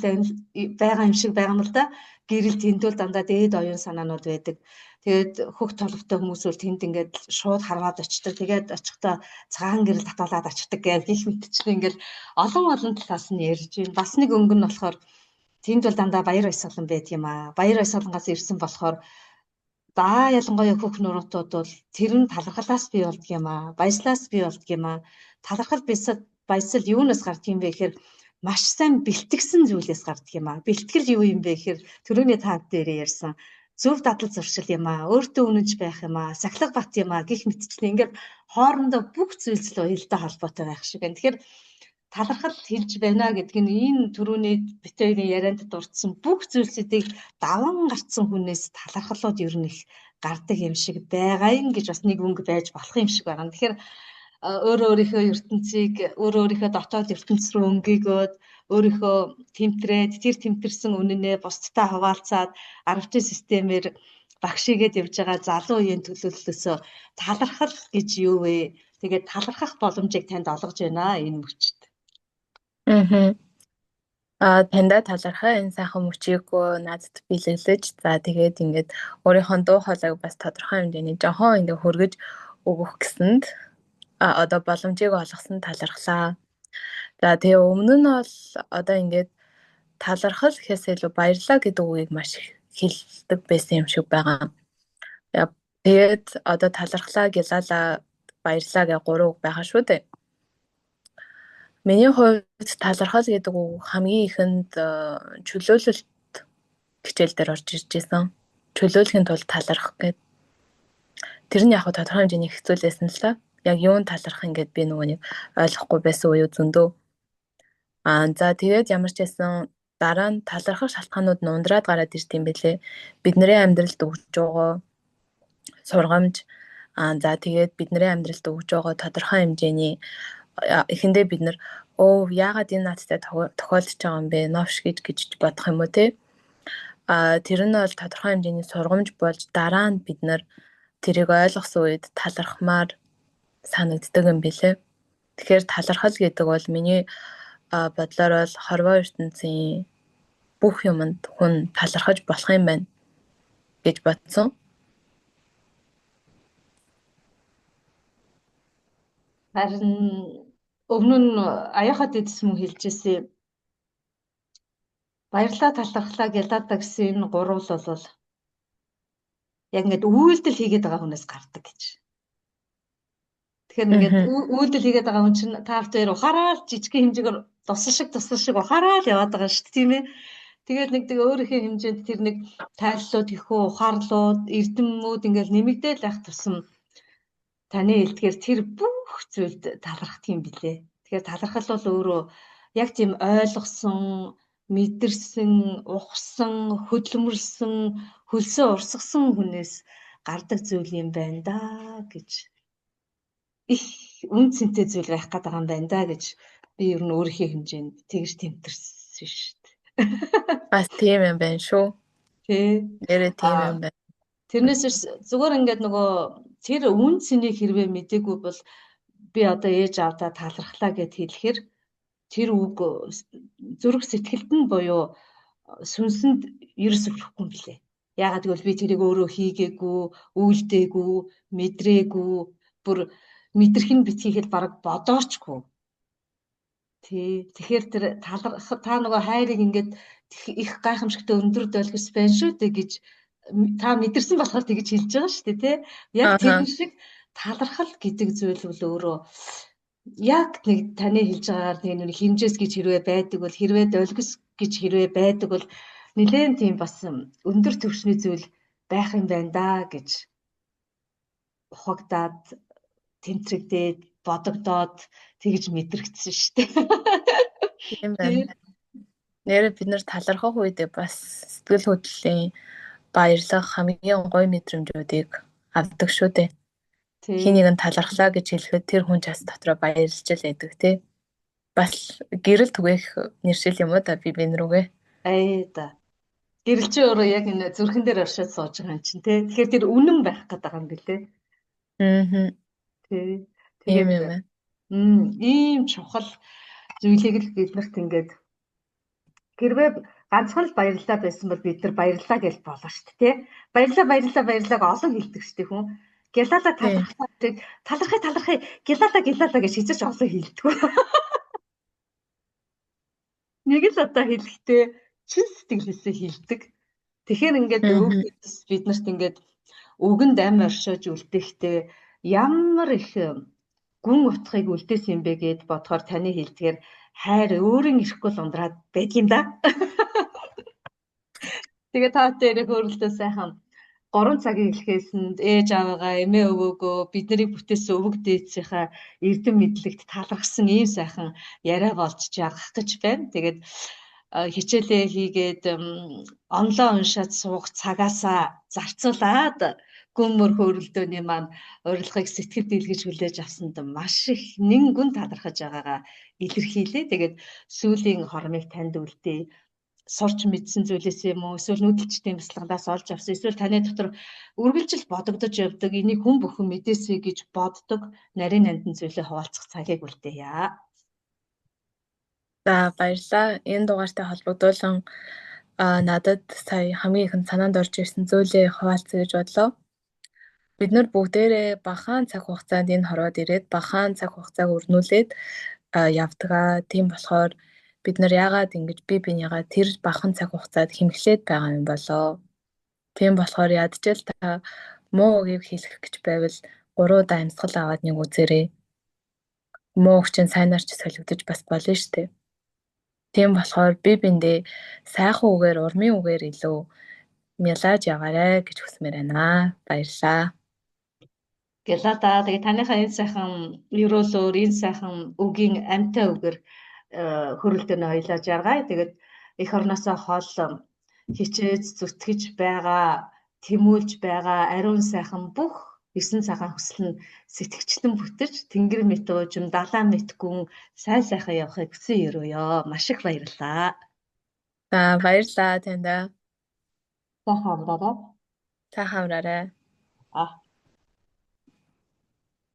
байгаа юм шиг байгаа юм л да. Гэрэл тэнтүүл дандаа дээд оюун санаанууд байдаг. Тэгээд хөх толготой хүмүүс бол тэнд ингээд шууд харваад очдог. Тэгээд очихдоо цагаан гэрэл татуулаад очдог гэж гих мэтчил ингээд олон талаас нь ярьж байна. Бас нэг өнгө нь болохоор тэнд бол дандаа баяр баясгалан байдаг юм аа. Баяр баясгалангаас ирсэн болохоор ялангуяа хөх нуруудууд бол тэр нь талархалаас бий болдго юм аа. Баяслаас бий болдго юм аа. Талархал баясал юунаас гардаг юм бэ гэхээр маш сайн бэлтгэсэн зүйлээс гардаг юм аа. Бэлтгэл юу юм бэ гэхээр түрүүний тав дээр ярьсан зөв дадал зуршил юм аа. Өөртөө үнэнч байх юм аа. Сахилга бат юм аа. Гих мэтчил ингээд хоорондоо бүх зүйлс л уялдаа холбоотой байх шиг байна. Тэгэхээр талархал хэлж байна гэдг нь энэ түрүүний битэрийн ярианд дурдсан бүх зүйлсүүдийг даван гарцсан хүнээс талархлууд ер нь их гардаг юм шиг байгаа юм гэж бас нэг өнгө байж болох юм шиг байна. Тэгэхээр өөрийнхөө ертөнцийг өөрийнхөө дотоод ертөнц рүү өнгийгөөд өөрийнхөө тэмтрээд тэр тэмтэрсэн үнэнээ бусдтай хуваалцаад 10-ын системээр багшигээд явж байгаа залуу үеийн төлөвлөлөөсөө талархал гэж юу вэ? Тэгээд талархах боломжийг танд олгож байна энэ мөчд. Мгм. Таньдаа талархаа энэ сайхан мөчийг надад бэлэглэж за тэгээд ингээд өөрийнхөө дуу хоолойг бас тодорхой хэмжээний жохон ингээд хөргөж өгөх гэсэнд одоо боломжийг олгосонд талархлаа. За тэгээ өмнө нь бол одоо ингээд талархал гэхээсээ илүү баярлалаа гэдэг үгийг маш их хэлдэг байсан юм шиг байгаа. Тэгээд одоо талархлаа, гялалаа, баярлалаа гэх гурван үг байгаа шүү дээ. Миний хувьд талархал гэдэг үг хамгийн ихэнд чөлөөлөлт хичээл дээр орж ирж байсан. Чөлөөлөхийн тулд талархах гэдэг. Тэр нь яг хөө тодорхой хэмжээний хэцүүлсэн л та. Яг юунд талархах ингээд би нөгөө нэг ойлгохгүй байсан уу зөндөө. За тэгээд ямар ч байсан дараа нь талархах шалтгаанууд нь ундраад гараад ирд юм бэлээ. Бидний амьдралд өгж байгаа сургамж за тэгээд бидний амьдралд өгж байгаа тодорхой хэмжээний эхэндээ бид нар яагаад энэ надтай тохиолдож байгаа юм бэ? Новш гэж бодох юм уу те? Тэр нь бол тодорхой хэмжээний сургамж болж дараа нь бид нар тэрийг ойлгосон үед талархмаар санагддаг юм билээ. Тэгэхээр талархал гэдэг бол миний бодлоор бол хорвоо ертөнцийн бүх юмд хүн талархаж болох юм байна гэж бодсон. Харин өмнө нь аяхад эдсэн мөн хэлжсэн баярлалаа, талархлаа, гялалаа гэсэн энэ гурвал бол яг ингээд үйлдэл хийгээд байгаа хүнээс гардаг гэж. Тэгэхээр ингээд үйлдэл хийгээд байгаа хүн чинь та хоёр ухаарал жижигхэн хэмжээгээр тусал шиг ухаарал яваад байгаа шүү дээ, тийм ээ. Тэгээд нэг өөрийнхөө хэмжээнд тэр нэг тайллууд ихүү ухаарлууд, эрдэмүүд ингээд нэмэгдээл байх тусам таны хэлдгээр тэр бүх зүйлд талархдаг юм билээ. Тэгэхээр талархал бол өөрөө яг тийм ойлгосон, мэдэрсэн, ухсан, хөдөлмөрлсөн, хөлсөө урсгасан хүнээс гардаг зүйл юм байна да гэж их үн цэнтэй зүйл байх гэдэг юм байна да гэж би ер нь өөрийнхөө хэмжээнд тэгж тэмтэрсэн шүү дээ. Бас тийм юм байна шүү. Тэ. Нэрээ тийм юм байна. Тэрнээс зүгээр ингээд нөгөө тэр үн цэнийг хэрвээ мдээгүй бол би одоо ээж авдаа талархлаа гэд хэлэхээр тэр үг зүрх сэтгэлд нь буюу сүнсэнд ерөөс өгөхгүй юм билээ. Яагаад гэвэл би тэрийг өөрөө хийгээгүй, үйлдээгүй, мэдрээгүй, бүр мэдрэх нь битгийхэд бараг бодоочгүй. Тэгэхээр тэр талархах та нөгөө хайрыг ингээд их гайхамшигтай өндөр долгис байна шүү дээ гэж та мэдэрсэн болохоор тэгж хэлж байгаа шүү дээ, тий. Яг тэр шиг талархал гэдэг зүйл бол өөрөө яг нэг таны хэлж байгаагаар нэг хэмжээс гэж хэрвээ байдаг бол хэрвээ долгис гэж хэрвээ байдаг бол нэлээд тийм бас өндөр түвшний зүйл байх юм байна да гэж ухагдаад тэмцэгдээд бодогдоод тэгж мэдрэгдсэн шүү дээ. Тийм байна. Нэрээ бид нар талархах үедээ бас сэтгэл хөдлөлийн баярлах хамгийн гоё мэдрэмжүүдийг авдаг шүү дээ. Хин нэгэн талархлаа гэж хэлэхэд тэр хүн ч бас дотроо баярлж л байдаг тий. Бас гэрэл түгээх нэршил юм уу да би рүүгээ. Да. Гэрэл чи өөрөө яг энэ зүрхэн дээр оршиж сууж байгаа юм чинь тий. Тэгэхээр тэр үнэн байх гэдэг юм билээ. Тий. Тэгээд ийм чухал зүйлийг л биднэрт ингээд хэрвээ ганцхан л баярлалаа байсан бол бид нар баярлалаа гэж болно шүү дээ. Баярлалааг олон хэлдэг шүү дээ хүн. Гялалаа талархай гялалаа гэж хизэж олон хэлдэг. Нэг л одоо хэлэхдээ чин сэтгэлээсээ хэлдэг. Тэгэхээр ингээд биднэрт ингээд үгэнд ам оршиж үлдээхдээ ямар их гүн утгыг үлдээсэн юм бэ гэд бодохоор таны хэлдгээр хайр өөрийн ирэхгүй л ундраад байдаг юм да. Тэгээ та тэрийг өөрөлдөө сайхан 3 цагийн эхлэхээсэнд ээж аваагаа эмээ өвөөгөө бид нарыг бүтээсэн өвөг дээдсийнхаа эрдэм мэдлэгт талархсан ийм сайхан яриа болж яах гэж байна. Тэгээд хичээлээ хийгээд онлоо уншаад суух цагаасаа зарцуулаад гүмөр хөрөлдөөний маань урилгыг сэтгэл дийлгэж хүлээж авсанд маш их нингүн талархаж байгаагаа илэрхийлээ. Тэгээд сүүлийн хормыг танд үлдээ. Сурч мэдсэн зүйлээс юм уу эсвэл нүүдэлчдийн бяцлагаас олж авсан эсвэл таны дотор үргэлжил бодогдож явдаг энийг хүн бүхэн мэдээсэй гэж боддог нарийн нандин зүйлээ хуваалцах цагийг үлдээе. За баярлалаа. Энэ дугаартай холбогдуулан надад сая хамгийн ихэнд санаанд орж ирсэн зүйлээ хуваалцъя гэж бодлоо. Бид нар бүгдээрээ бахан цаг хугацаанд энэ хорвоод ирээд бахан цаг хугацааг өрнүүлээд явдгаа. Тийм болохоор бид нар яагаад ингэж бие бинийгаа тэр бахан цаг хугацаад хэмэглээд байгаа юм болоо. Тийм болохоор ядчил та муу үгийг хэлэх гэж байвал 3 удаа амьсгал аваад нэг үзээрэй. Муу үг чинь сайнаар ч солигдож бас болно шүү дээ. Тийм болохоор бие биендээ сайхан үгээр, урмын үгээр илүү мялаж яваарэ гэж хүсмээр байна. Баярлалаа. Гэлада тэгээ таныхаа энэ сайхан ерөөлөөр энэ сайхан үгийн амьтаа үгээр хөрөлдөөнө хоёлаа жаргая. Тэгээд эх орносоо хол хичээж зүтгэж байгаа, тэмүүлж байгаа ариун сайхан бүх 9 цагаан хүсэл нь сэтгчтэн бүтэж тэнгэр мэт уужим далайн мэт гүн сайхан явахыг хүсэн өрөөё. Маш их баярлалаа. За баярлалаа танд. Сайхан амраарай. Сайхан амраарай.